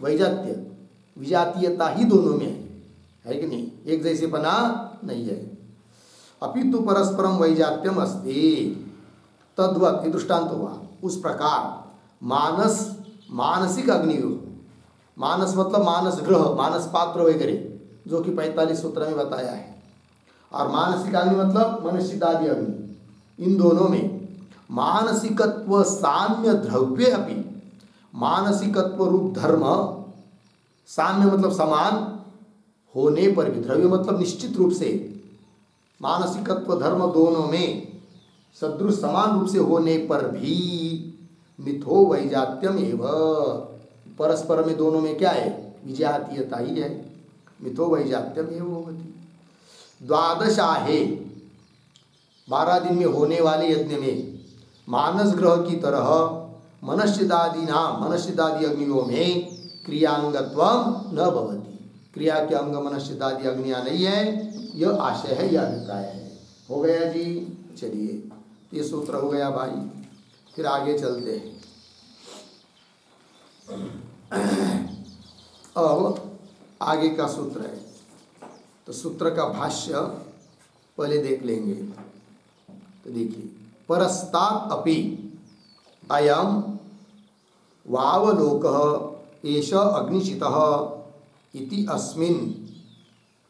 A: वैजात्य विजातीयता ही दोनों में है कि नहीं, एक जैसे बना नहीं है। अपितु परस्परम वैजात्यम अस्ति, तद्वत् ये दृष्टांत हुआ। उस प्रकार मानसिक अग्नियों, मानस मतलब मानस ग्रह, मानस पात्र वगैरह जो कि 45 सूत्र में बताया है, और मानसिक अग्नि मतलब मनश्चिदादि अग्नि, इन दोनों में मानसिकत्व साम्य द्रव्य अपि, मानसिकत्व रूप धर्म साम्य मतलब समान होने पर भी, द्रव्य मतलब निश्चित रूप से, मानसिकत्व धर्म दोनों में सदृश समान रूप से होने पर भी मिथो वैजात्यम एव, परस्पर में दोनों में क्या है, विजातीयता ही है। मिथो वैजात्यम एवं होती। द्वादशाहे 12 दिन में होने वाले यज्ञ में मानस ग्रह की तरह मनश्चिदादि नाम मनश्चिदादि अग्नियों में क्रियांगत्वम न भवति। क्रिया के अंग मनश्चिदादि अग्नियां नहीं है, यह आशय है, यह अभिप्राय है। हो गया जी। चलिए ये सूत्र हो गया भाई। फिर आगे चलते हैं। अब आगे का सूत्र है, तो सूत्र का भाष्य पहले देख लेंगे। तो देखिए, परस्तात् अपि अयम वावलोकः एष अग्निचितः इति अस्मिन्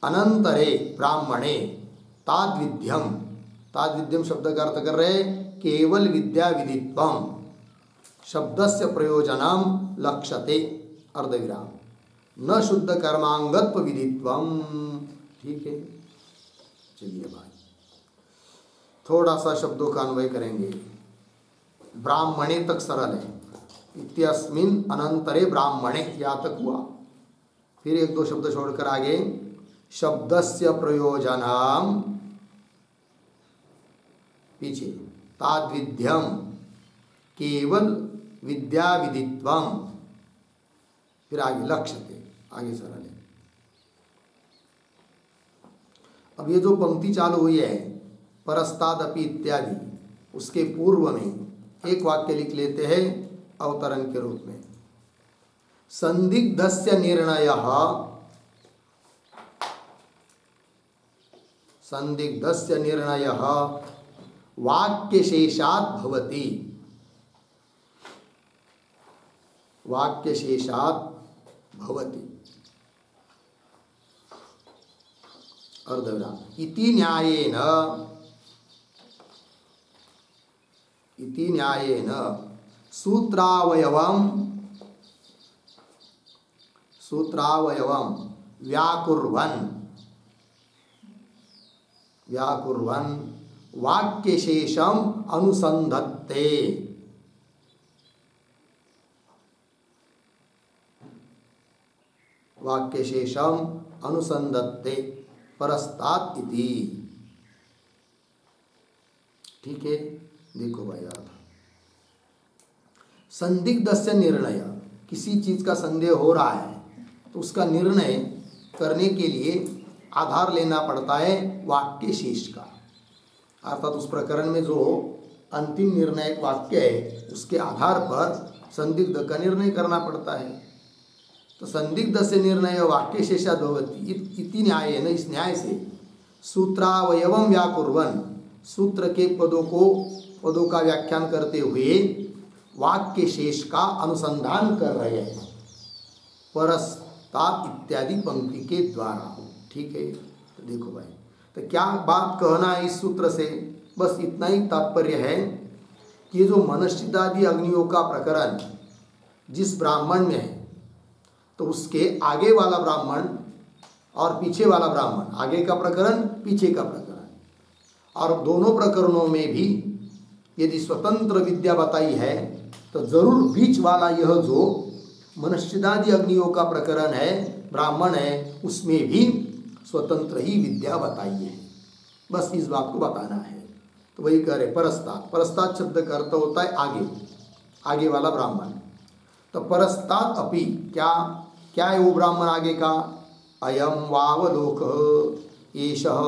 A: अनंतरे ब्राह्मणे ताद्विध्यम। ताद्विध्यम शब्द का अर्थ कर रहे केवल विद्या विदित्वम शब्दस्य प्रयोजनम लक्ष्यते अर्धविराम न शुद्ध कर्मांगत्व विदित्वम। ठीक है, चलिए भाई थोड़ा सा शब्दों का अन्वय करेंगे। ब्राह्मणे तक सरल है, इत्यस्मिन् अनंतरे ब्राह्मणे यहाँ तक हुआ। फिर एक दो शब्द छोड़कर आगे शब्दस्य प्रयोजनम पीछे ताद्विध्यम केवल विद्या विदित्वम, फिर आगे लक्ष्यते, आगे सरल है। अब ये जो पंक्ति चालू हुई है परस्तादपि इत्यादि, उसके पूर्व में एक वाक्य लिख लेते हैं अवतरण के रूप में। संदिग्धस्य निर्णयः संदिग्धस्य निर्णयः वाक्यशेषात् भवति। वाक्यशेषात् भवति अर्धविराम इति न्यायेन सूत्रावयवं व्याकुर्वन् वाक्यशेषम अनुसंधत्ते। वाक्यशेषम अनुसंधत्ते परस्तात् इति। ठीक है, देखो भाई यार, संदिग्धस्य निर्णय, किसी चीज का संदेह हो रहा है तो उसका निर्णय करने के लिए आधार लेना पड़ता है वाक्य शेष का। अर्थात उस प्रकरण में जो अंतिम निर्णायक वाक्य है उसके आधार पर संदिग्ध का निर्णय करना पड़ता है। तो संदिग्ध से निर्णय वाक्य शेषाद् भवति इति न्याय न, इस न्याय से सूत्रावयवम व्याकुर्वन्, सूत्र के पदों का व्याख्यान करते हुए वाक्य शेष का अनुसंधान कर रहे हैं परस्तात् इत्यादि पंक्ति के द्वारा। ठीक है, तो देखो भाई, तो क्या बात कहना है इस सूत्र से? बस इतना ही तात्पर्य है कि जो मनश्चिदादि अग्नियों का प्रकरण जिस ब्राह्मण में है, तो उसके आगे वाला ब्राह्मण और पीछे वाला ब्राह्मण, आगे का प्रकरण पीछे का प्रकरण, और दोनों प्रकरणों में भी यदि स्वतंत्र विद्या बताई है तो जरूर बीच वाला यह जो मनश्चिदादि अग्नियों का प्रकरण है, ब्राह्मण है, उसमें भी स्वतंत्र ही विद्या बताई है। बस इस बात को बताना है। तो वही कह रहे परस्तात्। परस्तात् शब्द का अर्थ होता है आगे, आगे वाला ब्राह्मण। तो परस्तात् अपि क्या है वो ब्राह्मण आगे का? अयम वावलोक एषः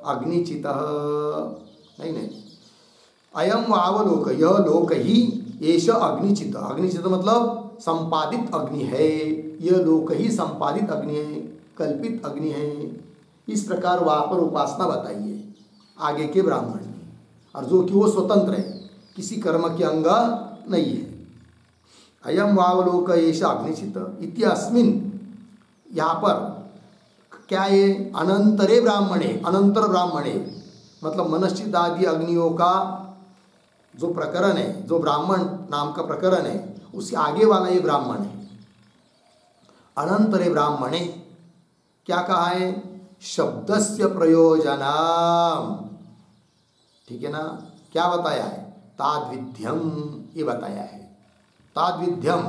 A: अग्निचितः, नहीं, अयम वावलोक, यह लोक ही, एष अग्निचित, अग्निचित मतलब संपादित अग्नि है, यह लोक ही संपादित अग्नि है, कल्पित अग्नि है। इस प्रकार वहाँ पर उपासना बताइए आगे के ब्राह्मण ने, और जो कि वो स्वतंत्र है, किसी कर्म के अंग नहीं है। अयम वावलोक एष अग्निचित इति अस्मिन्, यहाँ पर क्या है? अनंतरे ब्राह्मणे, अनंतर ब्राह्मणे मतलब मनश्चिदादि अग्नियों का जो प्रकरण है, जो ब्राह्मण नाम का प्रकरण है, उसके आगे वाला ये ब्राह्मण है। अनंतरे ब्राह्मणे क्या कहा है? शब्दस्य प्रयोजनम। ठीक है ना? क्या बताया है? ताद्विध्यम, ये बताया है। ताद्विध्यम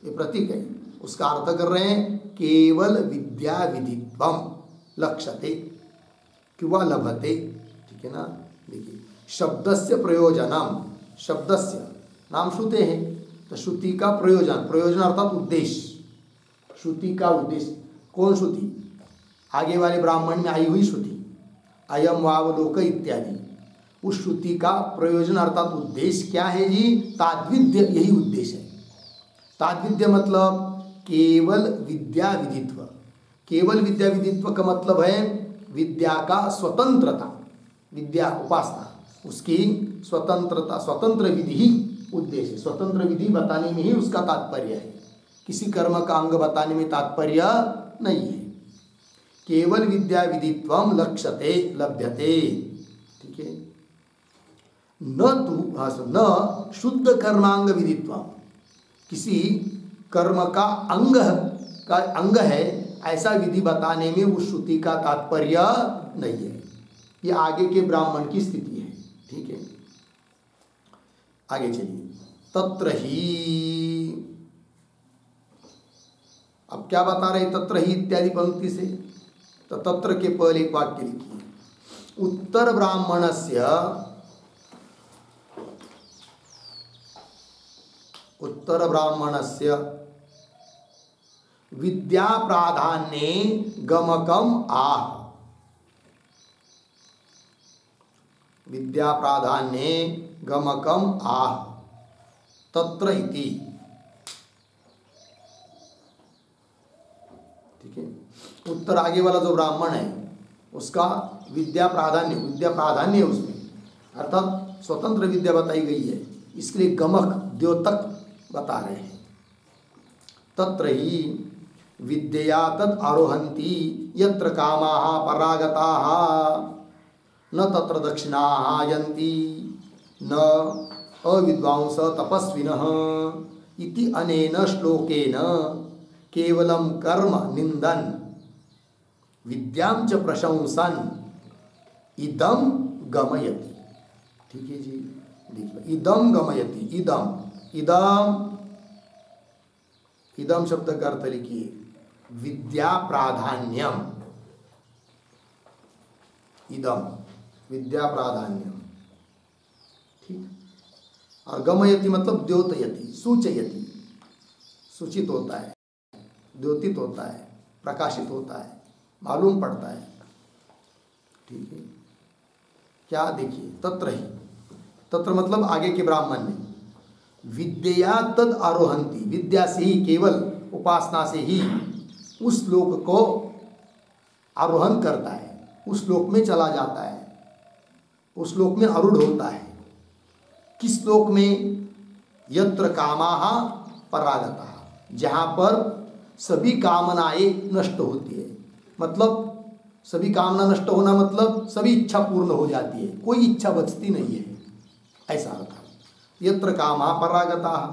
A: ये प्रतीक है, उसका अर्थ कर रहे हैं केवल विद्या विदित्वम लक्ष्यते किंवा लभते, ठीक है ना। देखिए शब्दस्य प्रयोजनम, शब्दस्य नाम श्रुते हैं, तो श्रुति का प्रयोजन, प्रयोजन अर्थात उद्देश्य, श्रुति का उद्देश्य कौन श्रुति, आगे वाले ब्राह्मण में आई हुई श्रुति, अयम वावलोक इत्यादि, उस श्रुति का प्रयोजन अर्थात उद्देश्य क्या है जी, ताद्विद्य, यही उद्देश्य है। ताद्विद्य मतलब केवल विद्या विदित्व, केवल विद्या विदित्व का मतलब है विद्या का स्वतंत्रता, विद्या उपासना उसकी स्वतंत्रता, स्वतंत्र विधि ही उद्देश्य, स्वतंत्र विधि बताने में ही उसका तात्पर्य है, किसी कर्म का अंग बताने में तात्पर्य नहीं है। केवल विद्या विदित्वम लक्ष्यते लभ्यते, ठीक है। न तो न शुद्ध कर्मांग विदित्वम, किसी कर्म का अंग है ऐसा विधि बताने में उस श्रुति का तात्पर्य नहीं है। ये आगे के ब्राह्मण की स्थिति है, ठीक है। आगे चलिए, तत्र ही, अब क्या बता रहे तत्र ही इत्यादि पंक्ति से, तो तत्र के पहले एक वाक्य लिखिए, उत्तर ब्राह्मणस्य, उत्तर ब्राह्मणस्य विद्या प्राधान्ये गमकम आह, विद्या प्राधान्ये गमकम आह तत्र इति, ठीक है। उत्तर आगे वाला जो ब्राह्मण है उसका विद्या प्राधान्य, विद्या प्राधान्य है उसमें, अर्थात स्वतंत्र विद्या बताई गई है, इसके लिए गमक द्योतक बता रहे हैं। तत्र ही विद्या तद आरोहन्ति यत्र कामाः परागताः न तत्र दक्षिणाः यन्ति न अविद्वांस तपस्विनः इति अनेन श्लोकेन केवलं कर्म निंदन विद्यां च प्रशंसन इदम गमयति, ठीक है जी। देखिए इदम गमयति, इदम इदम इदम शब्द का अर्थ लिखिए विद्या प्राधान्यम, इदम विद्या प्राधान्यम, ठीक। और गमयति मतलब द्योतयति, सूचयति, सूचित होता है, द्योतित होता है, प्रकाशित होता है, मालूम पड़ता है, ठीक है। क्या देखिए तत्र ही, तत्र मतलब आगे के ब्राह्मण में, विद्या तद आरोहंती, विद्या से ही, केवल उपासना से ही उस लोक को आरोहण करता है, उस लोक में चला जाता है, उस लोक में आरूढ़ होता है। किस लोक में, यत्र कामाः परागताः, जहाँ पर सभी कामनाएं नष्ट होती है, मतलब सभी कामना नष्ट होना मतलब सभी इच्छा पूर्ण हो जाती है, कोई इच्छा बचती नहीं है, ऐसा अर्थ है। यत्र कामाः परागताः,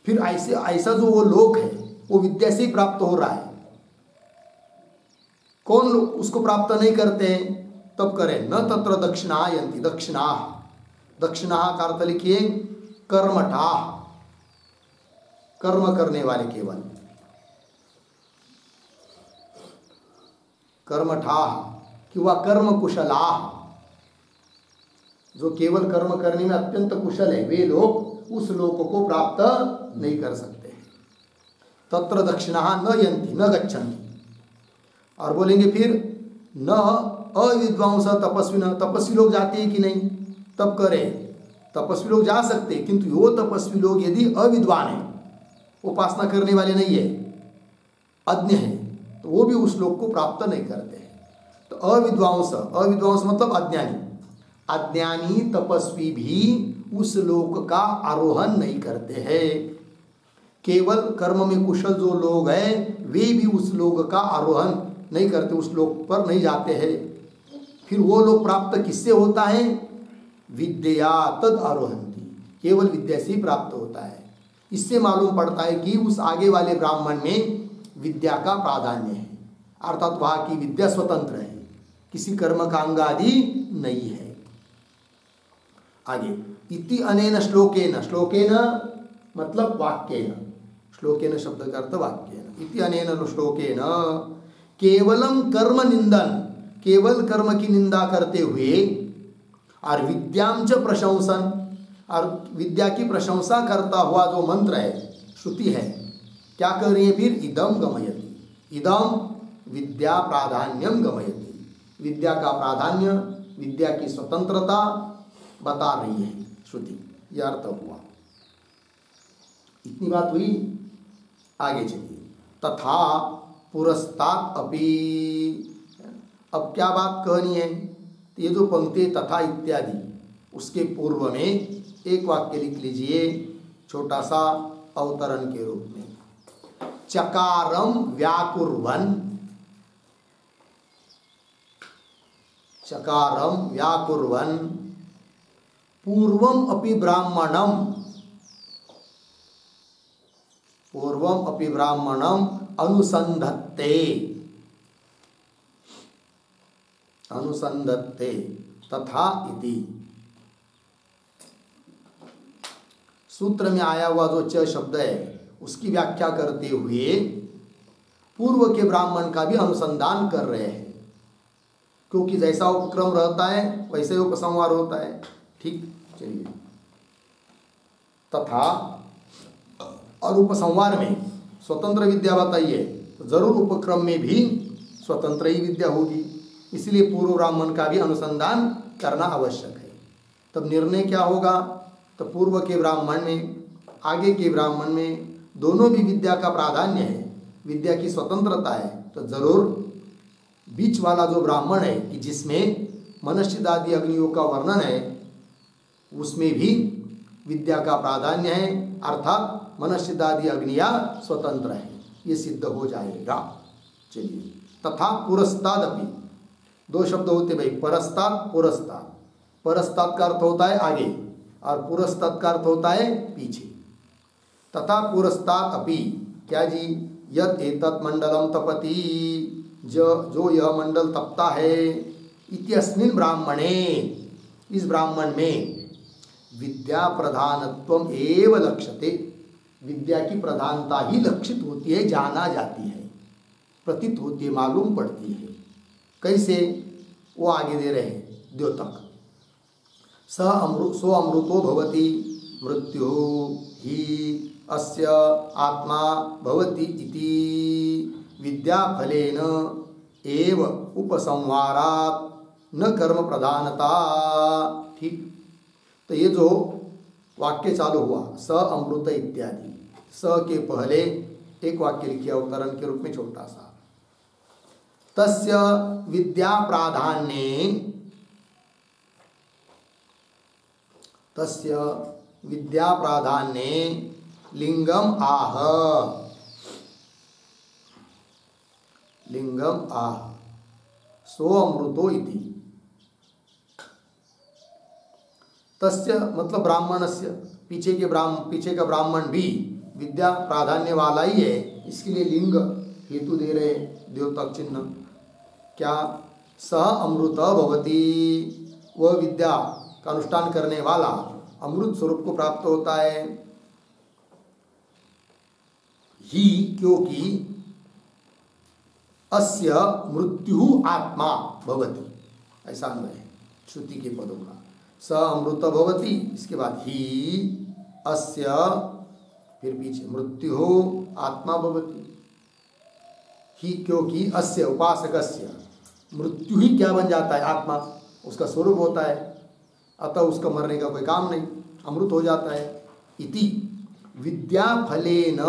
A: फिर ऐसा जो वो लोक है वो विद्या से ही प्राप्त हो रहा है। कौन लोग उसको प्राप्त नहीं करते हैं, तब करें न तत्र दक्षिणा यंती, दक्षिणा, दक्षिणा का अर्थ लिखिए कर्मठाः, कर्म करने वाले, केवल कर्मठाः किंवा कर्म कुशलाः, जो केवल कर्म करने में अत्यंत कुशल है, वे लोग उस लोक को प्राप्त नहीं कर सकते। तत्र दक्षिणाः न यन्ति न गच्छन्ति, और बोलेंगे फिर न अविद्वांस तपस्विनः, तपस्वी लोग जाते हैं कि नहीं, तब करें तपस्वी लोग जा सकते हैं, किंतु वो तपस्वी लोग यदि अविद्वान है, उपासना करने वाले नहीं है, अज्ञ है, तो वो भी उस लोक को प्राप्त नहीं करते हैं। तो अविद्वांस, अविद्वांस मतलब अज्ञानी, अज्ञानी तपस्वी भी उस लोक का आरोहण नहीं करते हैं। केवल कर्म में कुशल जो लोग हैं वे भी उस लोक का आरोहण नहीं करते, उस लोक पर नहीं जाते हैं। फिर वो लोग प्राप्त किससे होता है, विद्या तद आरोहंती, केवल विद्या से ही प्राप्त होता है। इससे मालूम पड़ता है कि उस आगे वाले ब्राह्मण में विद्या का प्राधान्य है, अर्थात वहाँ की विद्या स्वतंत्र है, किसी कर्म का अंग आदि नहीं है। आगे इति अनेन श्लोकेन, श्लोकेन मतलब वाक्येन, श्लोकेन शब्द का अर्थ वाक्येन। इति अनेन श्लोकेन केवलम कर्म निंदन, केवल कर्म की निंदा करते हुए और विद्यांच प्रशंसन, और विद्या की प्रशंसा करता हुआ जो मंत्र है, श्रुति है, क्या कर रही है फिर? इदम गमयति, इदम विद्या प्राधान्यम गमयति, विद्या का प्राधान्य, विद्या की स्वतंत्रता बता रही है श्रुति। यह अर्थ हुआ। इतनी बात हुई। आगे चलिए। तथा पुरस्तात् अपि, अब क्या बात कहनी है? तो ये जो पंक्ति तथा इत्यादि, उसके पूर्व में एक वाक्य लिख लीजिए छोटा सा अवतरण के रूप में। चकारम व्याकुर्वन, चकारम व्याकुर्वन पूर्वम अपि ब्राह्मणम, पूर्वम अपि ब्राह्मणम अनुसंधत्ते, अनुसंधत्ते तथा इति। सूत्र में आया हुआ जो च शब्द है उसकी व्याख्या करते हुए पूर्व के ब्राह्मण का भी अनुसंधान कर रहे हैं, क्योंकि जैसा उपक्रम रहता है वैसे उपसंहार होता है। ठीक, चलिए। तथा और उपसंहार में स्वतंत्र विद्या बताइए, तो जरूर उपक्रम में भी स्वतंत्र ही विद्या होगी, इसलिए पूर्व ब्राह्मण का भी अनुसंधान करना आवश्यक है। तब निर्णय क्या होगा? तो पूर्व के ब्राह्मण में, आगे के ब्राह्मण में दोनों भी विद्या का प्राधान्य है, विद्या की स्वतंत्रता है, तो जरूर बीच वाला जो ब्राह्मण है कि जिसमें मनश्चिदादि अग्नियों का वर्णन है, उसमें भी विद्या का प्राधान्य है, अर्थात मनश्चिदादि अग्निया स्वतंत्र है, ये सिद्ध हो जाएगा। चलिए। तथा पुरस्ताद अपि, दो शब्द होते भाई, परस्ताद पुरस्ताद। परस्ताद का अर्थ होता है आगे और पुरस्ताद का अर्थ होता है पीछे। तथा पुरस्ताद अपि, क्या जी? यद एतत् मंडलम तपति, जो यह मंडल तपता है, इत्यस्मिन् ब्राह्मणे, इस ब्राह्मण में विद्या प्रधानत्वम एव लक्ष्यते, विद्या की प्रधानता ही लक्षित होती है, जाना जाती है, प्रतीत होती है, मालूम पड़ती है। कैसे? वो आगे दे रहे हैं द्योतक। सो अमृतो भवति मृत्यु ही अस्य आत्मा भवति इति विद्या फलेन एव उपसंहारात् न कर्म प्रधानता। ठीक, तो ये जो वाक्य चालू हुआ स अमृत इत्यादि, स के पहले एक वाक्य लिखिए अवतरण के रूप में छोटा सा। तस्य विद्या प्राधान्ये, तस्य विद्या प्राधान्ये लिंगम आह, लिंगम आह सो अमृतो इति। तस्य मतलब ब्राह्मणस्य, पीछे का ब्राह्मण भी विद्या प्राधान्य वाला ही है, इसके लिए लिंग हेतु दे रहे द्योतक चिन्ह। क्या? सह अमृत भवति, वह विद्या का अनुष्ठान करने वाला अमृत स्वरूप को प्राप्त होता है। ही, क्योंकि अस्य मृत्यु आत्मा भवति, ऐसा अन्वय है श्रुति के पदों का। स अमृत भवति, इसके बाद ही अस्य, फिर पीछे मृत्यु आत्मा भवति। ही, क्योंकि अस्य उपासकस्य मृत्यु ही क्या बन जाता है? आत्मा, उसका स्वरूप होता है, अतः उसका मरने का कोई काम नहीं, अमृत हो जाता है। इति विद्या फलेन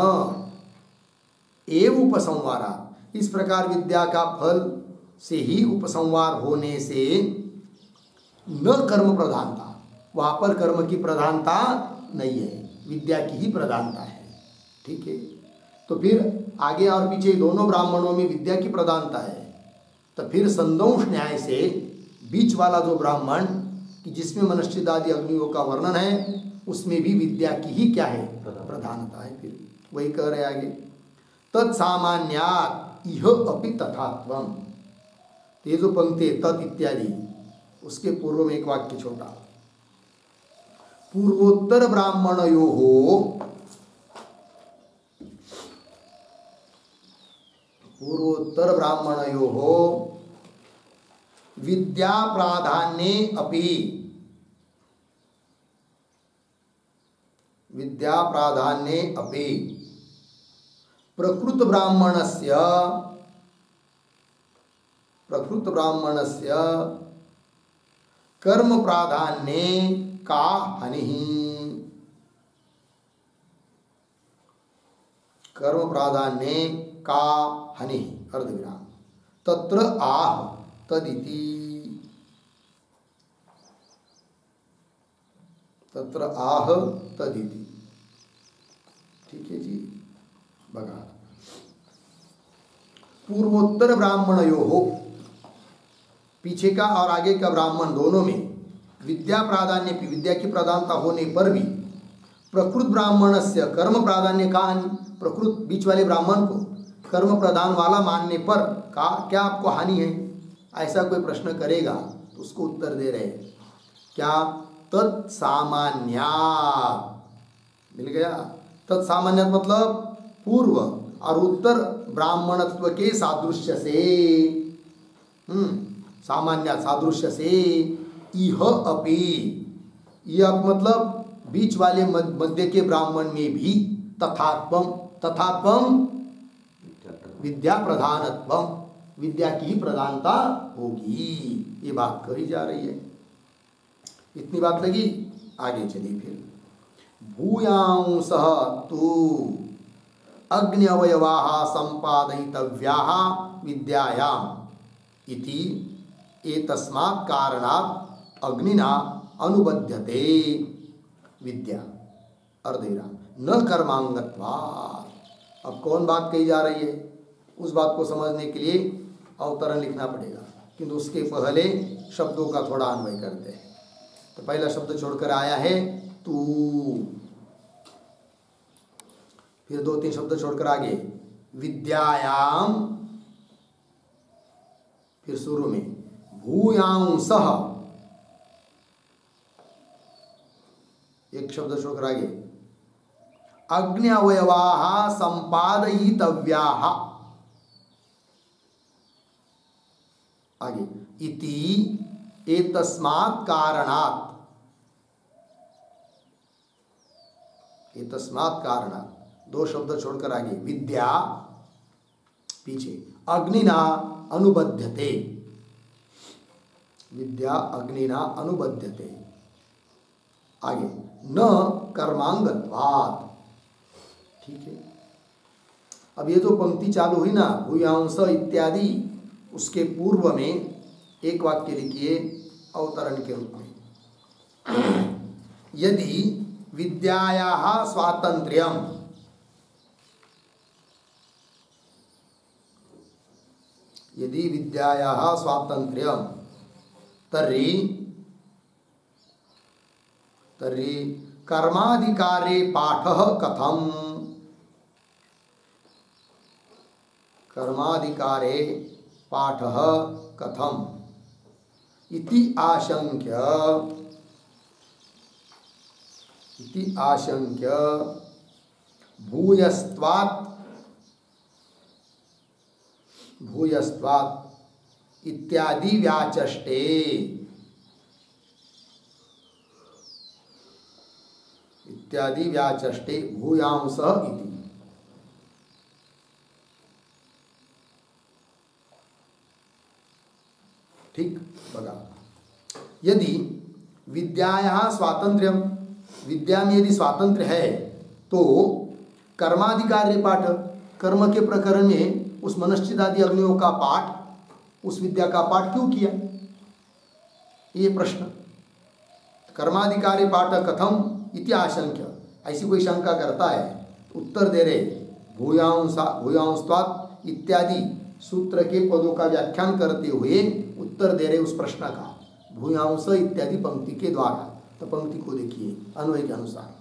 A: एव उपसंहारा, इस प्रकार विद्या का फल से ही उपसंहार होने से न कर्म प्रधानता, वहाँ पर कर्म की प्रधानता नहीं है, विद्या की ही प्रधानता है। ठीक है, तो फिर आगे और पीछे दोनों ब्राह्मणों में विद्या की प्रधानता है, तो फिर संदोष न्याय से बीच वाला जो ब्राह्मण कि जिसमें मनश्चिदादि अग्नियों का वर्णन है, उसमें भी विद्या की ही क्या है? प्रधानता है। फिर वही कह रहे आगे, तत्सामान्यात् इह अपि तथात्वम। तो ये जो पंक्ति तत् इत्यादि, उसके पूर्व में एक वाक्य छोटा, पूर्वोत्तर ब्राह्मणयोः पूर्वोत्तर ब्राह्मणयोः विद्या प्राधान्ये अपि प्रकृत ब्राह्मणस्य कर्म प्राधान्ये का हानिः। कर्म प्राधान्ये का हानिः अर्धविराम। तत्र आह तदिति। तत्र आह तदिति। ठीक है जी। बघा पूर्वोत्तर ब्राह्मणयोः, पीछे का और आगे का ब्राह्मण दोनों में विद्या प्राधान्य, विद्या की प्रधानता होने पर भी प्रकृत ब्राह्मणस्य कर्म प्राधान्य का हानि, प्रकृत बीच वाले ब्राह्मण को कर्म प्रधान वाला मानने पर का क्या आपको हानि है, ऐसा कोई प्रश्न करेगा तो उसको उत्तर दे रहे क्या, तत्सामान्यात्। मिल गया। तत्सामान्यात् मतलब पूर्व और उत्तर ब्राह्मणत्व के सादृश्य से, सामान्य सादृश्य से, इह अपि, यह मतलब बीच वाले मध्य के ब्राह्मण में भी तथात्वम विद्या प्रधानत्वम, विद्या की ही प्रधानता होगी, ये बात कही जा रही है। इतनी बात लगी। आगे चलिए फिर। भूयांसः तु अग्नि अवयवाः संपादयितव्याः विद्यायाम् इति एतस्मात् कारणात् अग्निना अनुबध्यते विद्या अर्धेरा न कर्मांगत्वात्। अब कौन बात कही जा रही है, उस बात को समझने के लिए अवतरण लिखना पड़ेगा, किंतु उसके पहले शब्दों का थोड़ा अन्वय करते हैं। तो पहला शब्द छोड़कर आया है तू, फिर 2-3 शब्द छोड़कर आगे विद्यायाम, फिर शुरू में भूयांसः, एक शब्द छोड़कर आगे अग्नि अवयवाः संपादयितव्याः, आगे इति एतस्मात् कारणात्, एतस्मात् कारणात्, 2 शब्द छोड़कर आगे विद्या, पीछे अग्निना अनुबध्यते, विद्या अग्निना अनुबध्यते, आगे न कर्मांगत्वात्। ठीक है। अब ये जो पंक्ति चालू हुई ना भूयांस इत्यादि, उसके पूर्व में एक वाक्य लिखिए अवतरण के रूप में। यदि विद्यायाः स्वातंत्र्यम्, यदि विद्यायाः स्वातंत्र्यम् तर्हि कर्माधिकारे पाठः कथम्, कर्माधिकारे पाठः कथम् इति आशंक्य भूयस्त्वात् इत्यादि व्याचष्टे, इत्यादि व्याचष्टे भूयांसः इति। ठीक बघा। यदि विद्यायाः स्वातंत्र्यम, विद्या में यदि स्वातंत्र्य है तो कर्माधिकारी पाठ, कर्म के प्रकरण में उस मनश्चिदादि अग्नियों का पाठ, उस विद्या का पाठ क्यों किया, ये प्रश्न। कर्माधिकारी पाठ कथम इति आशंक्य, ऐसी कोई शंका करता है, उत्तर दे रहे भूयांस्त्वात् इत्यादि सूत्र के पदों का व्याख्यान करते हुए उत्तर दे रहे उस प्रश्न का, भूयांस इत्यादि पंक्ति के द्वारा। तो पंक्ति को देखिए अन्वय के अनुसार।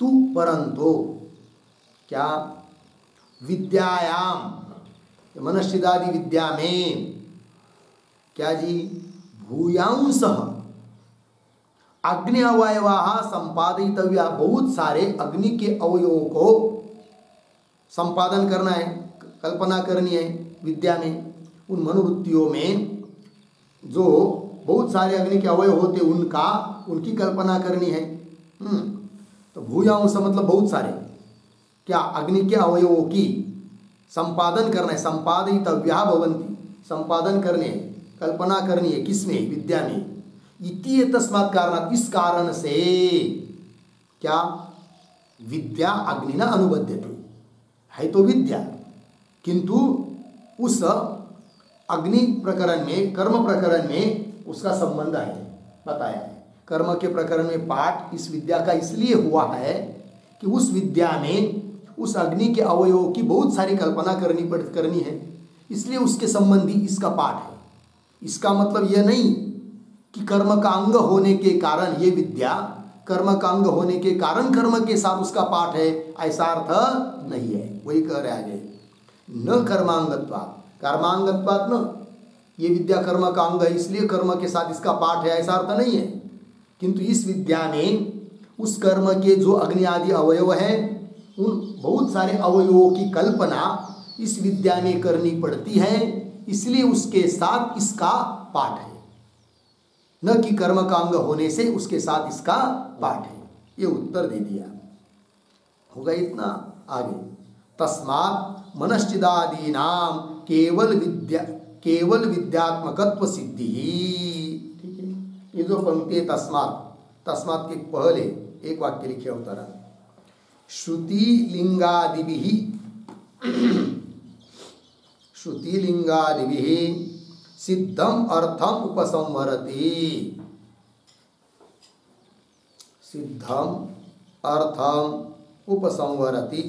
A: तु परंतु क्या विद्यायाम, मनश्चिदादि विद्या में क्या जी, भूयांसः अग्नि अवयवाः संपादितव्या, बहुत सारे अग्नि के अवयवों को संपादन करना है, कल्पना करनी है विद्या में, उन मनोवृत्तियों में जो बहुत सारे अग्नि के अवयव होते उनकी कल्पना करनी है। तो भूयांश मतलब बहुत सारे क्या अग्नि के अवयवों की संपादन करना है, संपादितव्या भवन्ति, संपादन करने कल्पना करनी है किसमें, विद्या में। इति तस्मात् कारणात्, इस कारण से क्या विद्या अग्निना अनुबध्यते, है तो विद्या किंतु उस अग्नि प्रकरण में, कर्म प्रकरण में उसका संबंध है, बताया है। कर्म के प्रकरण में पाठ इस विद्या का इसलिए हुआ है कि उस विद्या में उस अग्नि के अवयवों की बहुत सारी कल्पना करनी है, इसलिए उसके संबंधी इसका पाठ है। इसका मतलब यह नहीं कि कर्म का अंग होने के कारण ये विद्या, कर्म का अंग होने के कारण कर्म के साथ उसका पाठ है, ऐसा अर्थ नहीं है। वही कह रहे आगे, न कर्मांगत्वात्, कर्मांगत्वात् न, ये विद्या कर्म का अंग है इसलिए कर्म के साथ इसका पाठ है, ऐसा अर्थ नहीं है। किंतु इस विद्या में उस कर्म के जो अग्नि आदि अवयव हैं, उन बहुत सारे अवयवों की कल्पना इस विद्या में करनी पड़ती है, इसलिए उसके साथ इसका पाठ है, न कि कर्म का अंग होने से उसके साथ इसका पाठ है। ये उत्तर दे दिया, होगा इतना। आगे, तस्मात् मनश्चिदादीनां केवल विद्यात्मकत्व सिद्धि। ठीक है, ये जो पंक्ति है तस्मात् के पहले एक वाक्य लिखे उत्तर, श्रुतिलिंगादिभिः सिद्धम अर्थम उपसंहरति, सिद्धम अर्थम उपसंहरति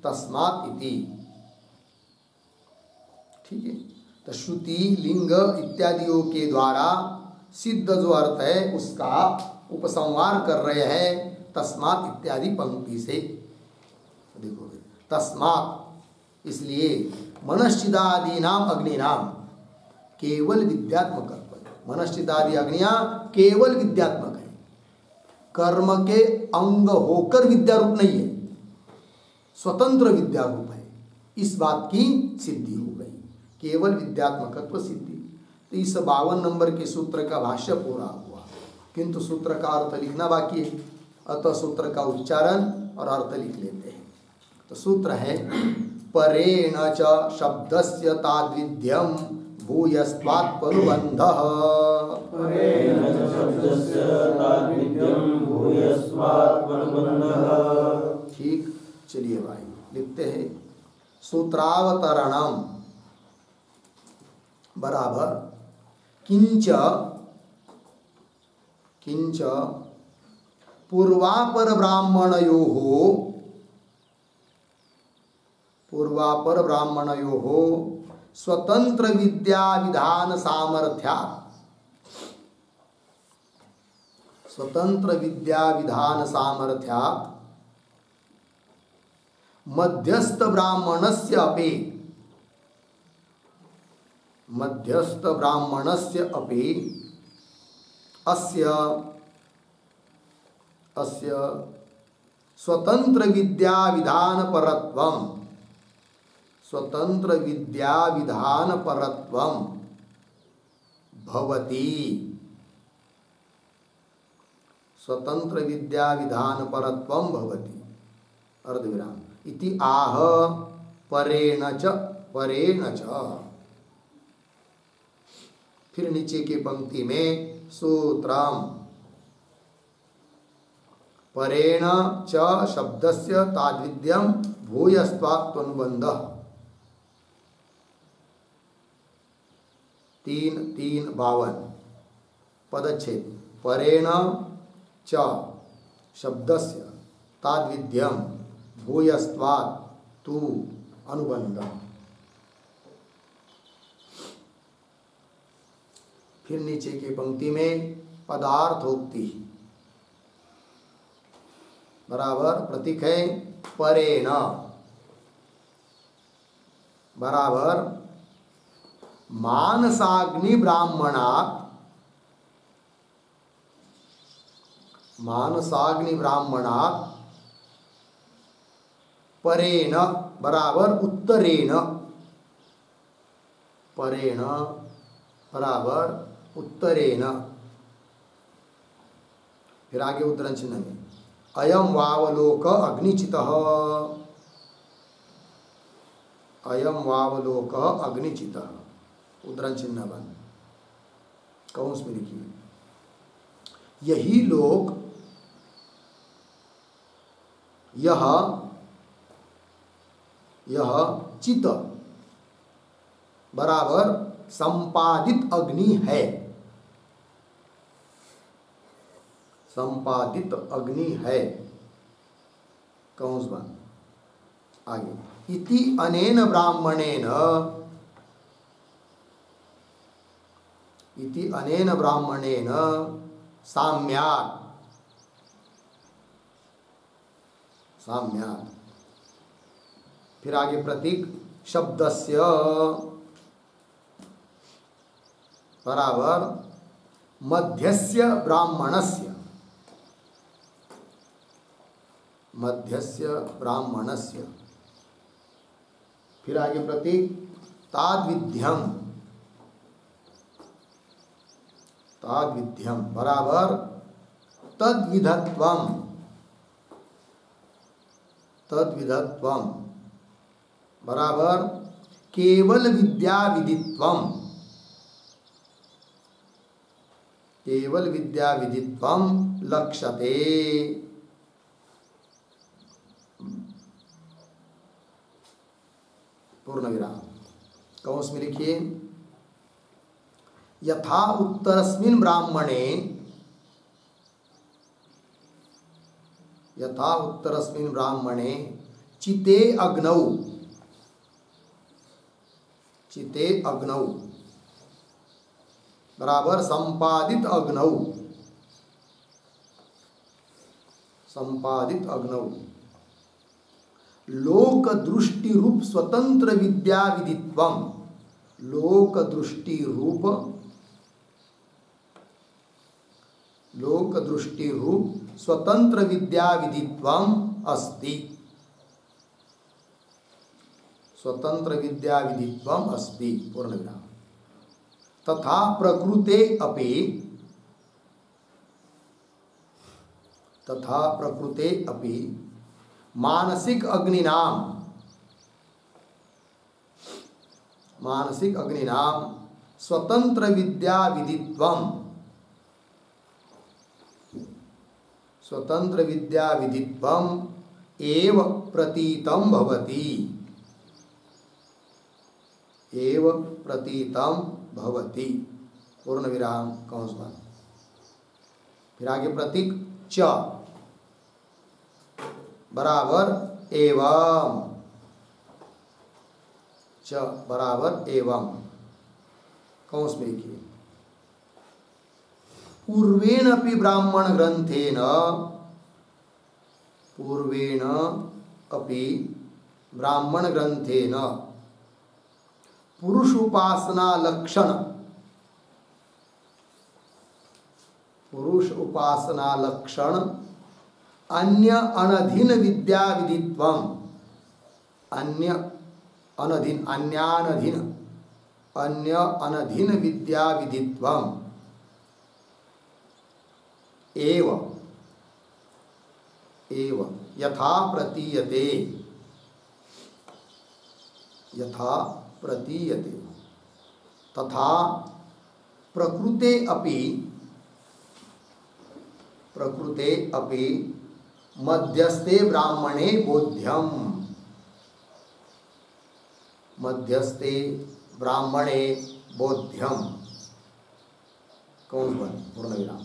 A: तस्मात् इति। ठीक है, तो श्रुति लिंग इत्यादियों के द्वारा सिद्ध जो अर्थ है उसका उपसंहार कर रहे हैं तस्मात् इत्यादि पंक्ति से। देखो तस्मात् इसलिए मनश्चिदादीनाम अग्निनाम केवल विद्यात्मक, मनश्चिदादि अग्नियां केवल विद्यात्मक है, कर्म के अंग होकर विद्यारूप नहीं है, स्वतंत्र विद्यारूप है। इस बात की सिद्धि हो गई, केवल विद्यात्मकत्व सिद्धि। तो इस 52 नंबर के सूत्र का भाष्य पूरा हुआ, किंतु सूत्र का अर्थ लिखना बाकी है, अतः सूत्र का उच्चारण और अर्थ लिख लेते हैं। तो सूत्र है, परेण च शब्दस्य ताद्विध्यम भूयस्त्वात्पनुबन्धः।
B: परेण च शब्दस्य ताद्विध्यम भूयस्त्वात्पनुबन्धः।
A: ठीक, चलिए भाई लिखते हैं। सूत्रावतरणम बराबर किंच पूर्वापर ब्राह्मणयोः स्वतंत्र विद्या विधान सामर्थ्यात् मध्यस्थ ब्राह्मणस्य अपि अस्य स्वतंत्र विद्या विधान परत्वं भवति। स्वतंत्र विद्या विधान परत्वं भवति, अर्धविराम। इति आह परेण च। फिर नीचे की पंक्ति में सूत्रम परेण च शब्दस्य ताद्विध्यम भूयस्त्वात्पनुबन्धः। 3:52 पदच्छेद। परेण च शब्दस्य ताद्विध्यम भूयस्त्वात् तु अनुबन्धः। फिर नीचे की पंक्ति में पदार्थोक्ति बराबर प्रतीक है परेण बराबर मानसाग्नि ब्राह्मणात् परेण बराबर उत्तरेण परेण बराबर उत्तरेण। फिर आगे उद्धरण चिन्ह में अयम वावलोक अग्निचितः, अयम वावलोक अग्निचितः, उद्धरण चिन्ह बन कौंस में लिखिए यही लोक, यह चित बराबर संपादित अग्नि है, संपादित अग्नि है कौंस बन। आगे इति अनेन ब्राह्मणेन, इति अनेन ब्राह्मणेन साम्यात्, साम्यात्। फिर आगे प्रतीक शब्दस्य बराबर मध्यस्य ब्राह्मणस्य, मध्यस्य ब्राह्मणस्य। फिर आगे प्रतीक ताद्विध्यम, ताद्विध्यम बराबर तद्विधत्वम, तद्विधत्वम बराबर केवल विद्या विदित्वम, केवल विद्या विदित्वम लक्ष्यते। पूर्ण विराम कौंस में लिखिए यथा उत्तरस्मिन् ब्राह्मणे, यथा उत्तरस्मिन् ब्राह्मणे चिते अग्नौ, चिते अग्नौ बराबर संपादित अग्नौ, संपादित अग्नौ लोक दृष्टि रूप स्वतंत्र विद्या विदित्वम, लोक दृष्टि रूप, लोक दृष्टि रूप स्वतंत्र विद्या विदित्वम अस्ति, स्वतंत्र विद्या विदित्वम अस्ति। पूर्ण विराम। तथा प्रकृते अपि, तथा प्रकृते अपि मानसिक अग्निनाम, मानसिक अग्निनाम स्वतंत्र विद्या विदित्वम, स्वतंत्र विद्या विदित्वम एव प्रतीतम भवति, एव प्रतीतम भवति। पूर्ण विराम कौंस बन। फिर आगे प्रतीक च बराबर एवं, च बराबर एवं कौंस में लिखिए पूर्वेण अपि ब्राह्मण ग्रंथेन, पूर्वेण अपि ब्राह्मण ग्रंथेन पुरुष उपासना लक्षण, पुरुष उपासना लक्षण अन्य अनधीन विद्या विदित्वम, अन्य अनधीन, अन्यानधीन, अन्य अनधीन विद्या विदित्वम एव, एव यथा प्रतीयते, यथा प्रतीयते। तथा प्रकृते अपि, प्रकृते अपि मध्यस्थे ब्राह्मणे बोध्यम, मध्यस्थे ब्राह्मणे बोध्यम कौंस बन। पूर्ण विराम।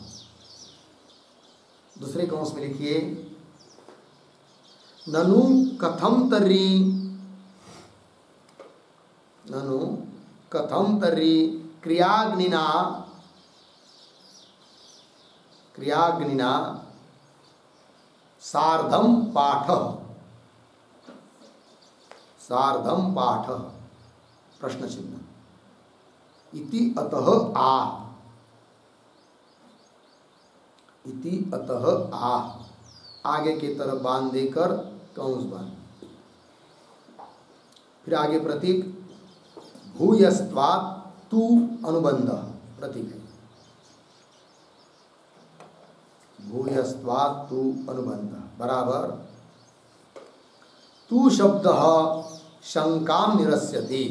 A: दूसरे कौंस में लिखिए ननु कथम तर्हि, ननु कथम तर्हि क्रियाग्निना, क्रियाग्निना सार्धम पाठ, सार्धम पाठ प्रश्न चिन्ह इति अतः आ, इति अतः आ आगे की तरफ बांध देकर कौंस बांध। फिर आगे प्रतीक भूयस्त्वात् तु अनुबंध प्रतीक है। भूयस्त्वात् तु अनुबंध बराबर तु शब्द शंकाम निरस्यति।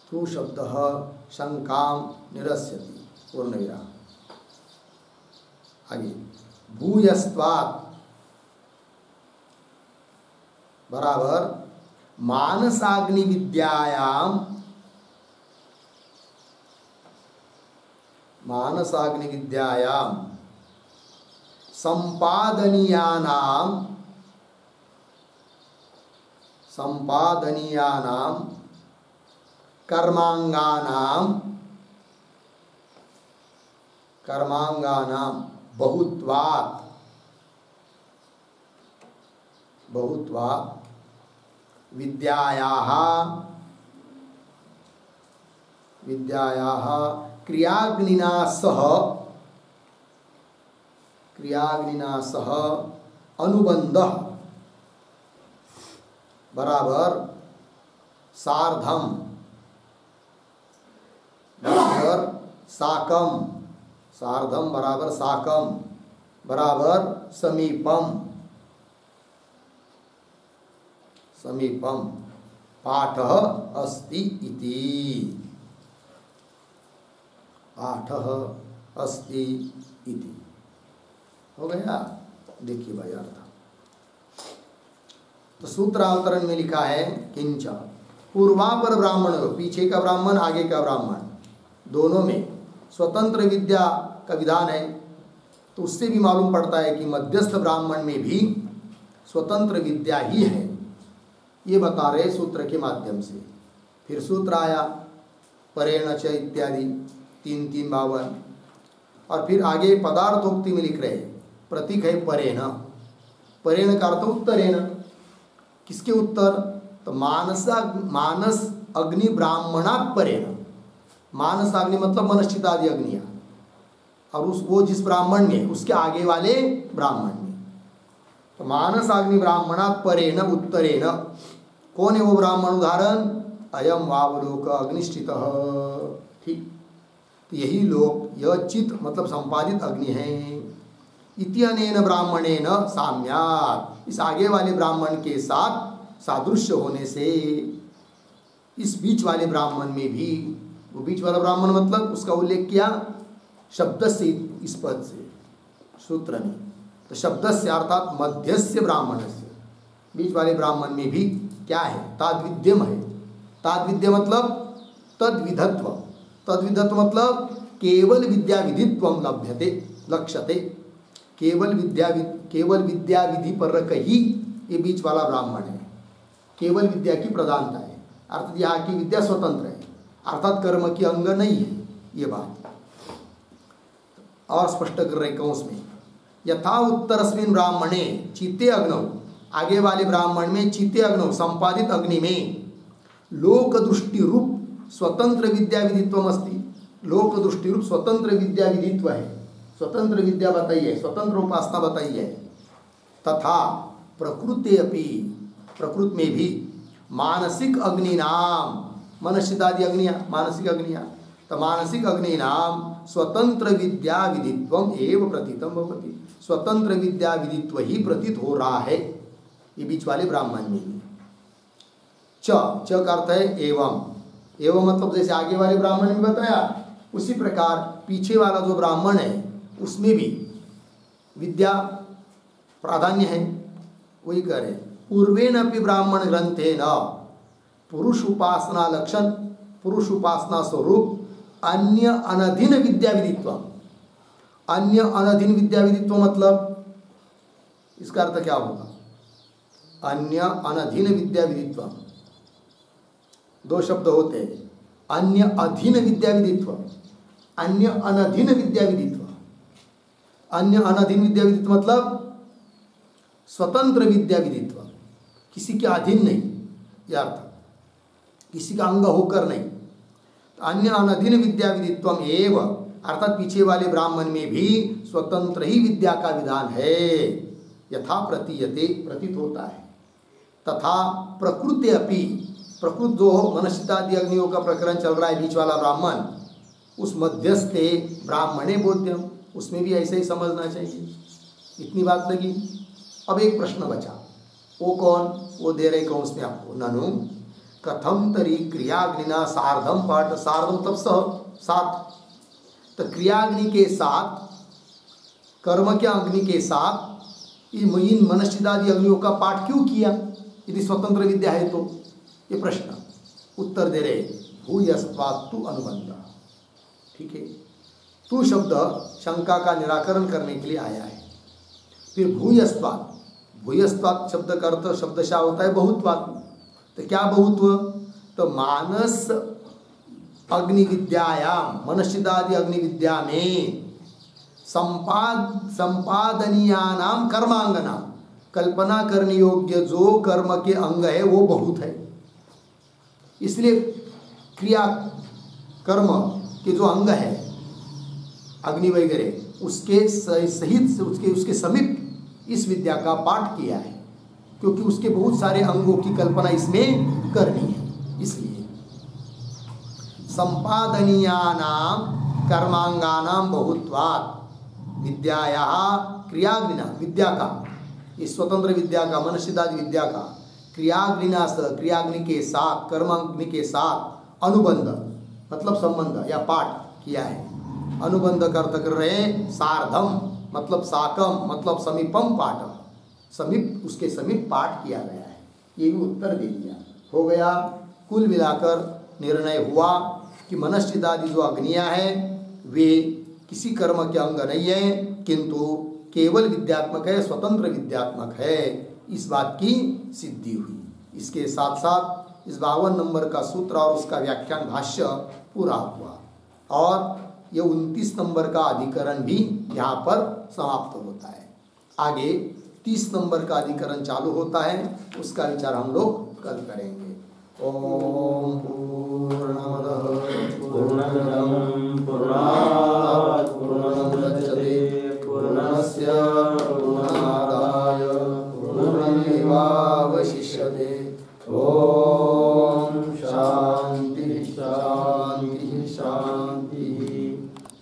A: तु शब्द शंकाम निरस्यति पूर्ण विराम। आगे भूयस्त्वात् बराबर मानसाग्नि विद्यायाम संपादनीयानाम कर्मांगानाम बहुत्वात् विद्यायाः क्रियाग्निना सह अनुबंधः बराबर सार्धम बराबर साकम, सार्धम बराबर साकम बराबर समीपम, समीपम पाठः अस्ति इति, पाठः अस्ति इति। हो गया। देखिए भाई अर्थ तो सूत्रावतरण में लिखा है किंच पूर्वापर ब्राह्मण, पीछे का ब्राह्मण आगे का ब्राह्मण दोनों में स्वतंत्र विद्या का विधान है। तो उससे भी मालूम पड़ता है कि मध्यस्थ ब्राह्मण में भी स्वतंत्र विद्या ही है, ये बता रहे सूत्र के माध्यम से। फिर सूत्र आया परेण च इत्यादि 3-3-52 और फिर आगे पदार्थोक्ति में लिख रहे प्रतीक है परेण, परेण का अर्थ उत्तरेण। किसके उत्तर? तो मानस अग्नि ब्राह्मणात् परेण। मानस अग्नि मतलब मनश्चितादि अग्नियाँ, और वो जिस ब्राह्मण में उसके आगे वाले ब्राह्मण में। तो मानस अग्नि ब्राह्मणात् परेण उत्तरेण। कौन है वो ब्राह्मण? उदाहरण अयम वावलोक अग्निष्ठितः। ठीक, तो यही लोक, यह चित मतलब संपादित अग्नि है। इत्यनेन ब्राह्मणेन साम्यात्, इस आगे वाले ब्राह्मण के साथ सादृश्य होने से इस बीच वाले ब्राह्मण में भी, वो बीच वाला ब्राह्मण मतलब उसका उल्लेख किया शब्द से, इस पद से सूत्र में। तो शब्द से अर्थात मध्यस्य ब्राह्मण से, बीच वाले ब्राह्मण में भी क्या है? ताद्विद्यम है। ताद्विद्य मतलब तद्विधत्व, तद्विधत्व मतलब केवल विद्या विधित्व लभ्यते लक्ष्यते। केवल विद्या विधि पर ही ये बीच वाला ब्राह्मण है। केवल विद्या की प्रधानता है, अर्थात यहाँ की विद्या स्वतंत्र है, अर्थात कर्म की अंग नहीं है। ये बात और स्पष्ट कर रहे कंस में, यथा उत्तरस्मिन् ब्राह्मणे चित्ते अग्नौ, आगे वाले ब्राह्मण में चित्ते अग्नौ संपादित अग्नि में लोक दृष्टि रूप स्वतंत्र विद्या विधित्वम अस्ति। लोक दृष्टि रूप स्वतंत्र विद्या विधित्व है, स्वतंत्र विद्या बताई है, स्वतंत्र उपासना बताई है। तथा प्रकृति अपि, प्रकृति में भी मानसिक अग्नि नाम, मनश्चितादि अग्नियाँ, मानसिक अग्नियाँ, तो मानसिक अग्नि नाम स्वतंत्र विद्या विधित्वम एव प्रतीतम भवति। स्वतंत्र विद्या विधित्व ही प्रतीत हो रहा है ये बीच वाले ब्राह्मण में भी। च का अर्थ है एवं, एवं मतलब जैसे आगे वाले ब्राह्मण में बताया, उसी प्रकार पीछे वाला जो ब्राह्मण है उसमें भी विद्या प्राधान्य है। वही कह रहे पूर्वेण अपि ब्राह्मण ग्रंथे न पुरुष उपासना लक्षण, पुरुष उपासना स्वरूप अन्य अनधीन विद्या विदित्व। अन्य अनधीन विद्या विदित्व मतलब इसका अर्थ क्या होगा? अन्य अनधीन विद्या विदित्व, दो शब्द होते हैं, अन्य अधीन विद्या विदित्व, अन्य अनधीन विद्या विदित्व। अन्य अनधीन विद्या विदित्व मतलब स्वतंत्र विद्या विदित्व, किसी के अधीन नहीं, यह अर्थ, किसी का अंग होकर नहीं। तो अन्य अनधीन विद्या विदित्वम एव, अर्थात पीछे वाले ब्राह्मण में भी स्वतंत्र ही विद्या का विधान है। यथा प्रतीयते, प्रतीत होता है। तथा प्रकृति अपि, प्रकृत जो मनस्थितादि अग्नियों का प्रकरण चल रहा है, बीच वाला ब्राह्मण, उस मध्यस्थे ब्राह्मणे बोध्यम, उसमें भी ऐसे ही समझना चाहिए। इतनी बात लगी। अब एक प्रश्न बचा, वो कौन? वो दे रहे कौन उसमें आपको, ननु कथम तरी क्रियाग्निना सार्धम पाठ, सार्धम तब साथ, तो क्रियाग्नि के साथ, कर्म के अग्नि के साथ इन मनस्थितादि अग्नियों का पाठ क्यों किया यदि स्वतंत्र विद्या है तो? ये प्रश्न उत्तर दे रहे भूयस्त्वात्तु अनुबंध। ठीक है, तू शब्द शंका का निराकरण करने के लिए आया है। फिर भूयस्त्वात्, भूयस्त्वात् शब्द का अर्थ शब्दशः होता है बहुत्वात्। तो क्या बहुत्व? तो मानस अग्नि विद्यायाम, मनस्थितादि अग्नि विद्या में संपादनीयानाम कर्मांगना, कल्पना करने योग्य जो कर्म के अंग है वो बहुत है। इसलिए क्रिया कर्म के जो अंग है अग्नि वगैरह, उसके सहित उसके समीप इस विद्या का पाठ किया है, क्योंकि उसके बहुत सारे अंगों की कल्पना इसमें करनी है। इसलिए संपादनीयानाम कर्मांगानाम बहुत्वात् विद्याया क्रियाग्निना, विद्या का, इस स्वतंत्र विद्या का, मनस्थितादि विद्या का क्रियाग्निना, क्रियाग्नि के साथ, कर्माग्नि के साथ अनुबंध मतलब संबंध या पाठ किया है। अनुबंध का अर्थ कर रहे सार्धम मतलब साकम मतलब समीपम पाठ, समीप, उसके समीप पाठ किया गया है। ये भी उत्तर दे दिया, हो गया। कुल मिलाकर निर्णय हुआ कि मनस्थितादि जो अग्नियाँ हैं वे किसी कर्म के अंग नहीं है, किंतु केवल विद्यात्मक है, स्वतंत्र विद्यात्मक है। इस बात की सिद्धि हुई। इसके साथ साथ इस 52 नंबर का सूत्र और उसका व्याख्यान भाष्य पूरा हुआ, और ये 29 नंबर का अधिकरण भी यहाँ पर समाप्त होता है। आगे 30 नंबर का अधिकरण चालू होता है, उसका विचार हम लोग कल करेंगे। ओम पूर्णमदः पूर्णमिदं पूर्णात् पूर्णमुदच्यते पूर्णस्य पूर्णमादाय पूर्णमेवावशिष्यते। ओम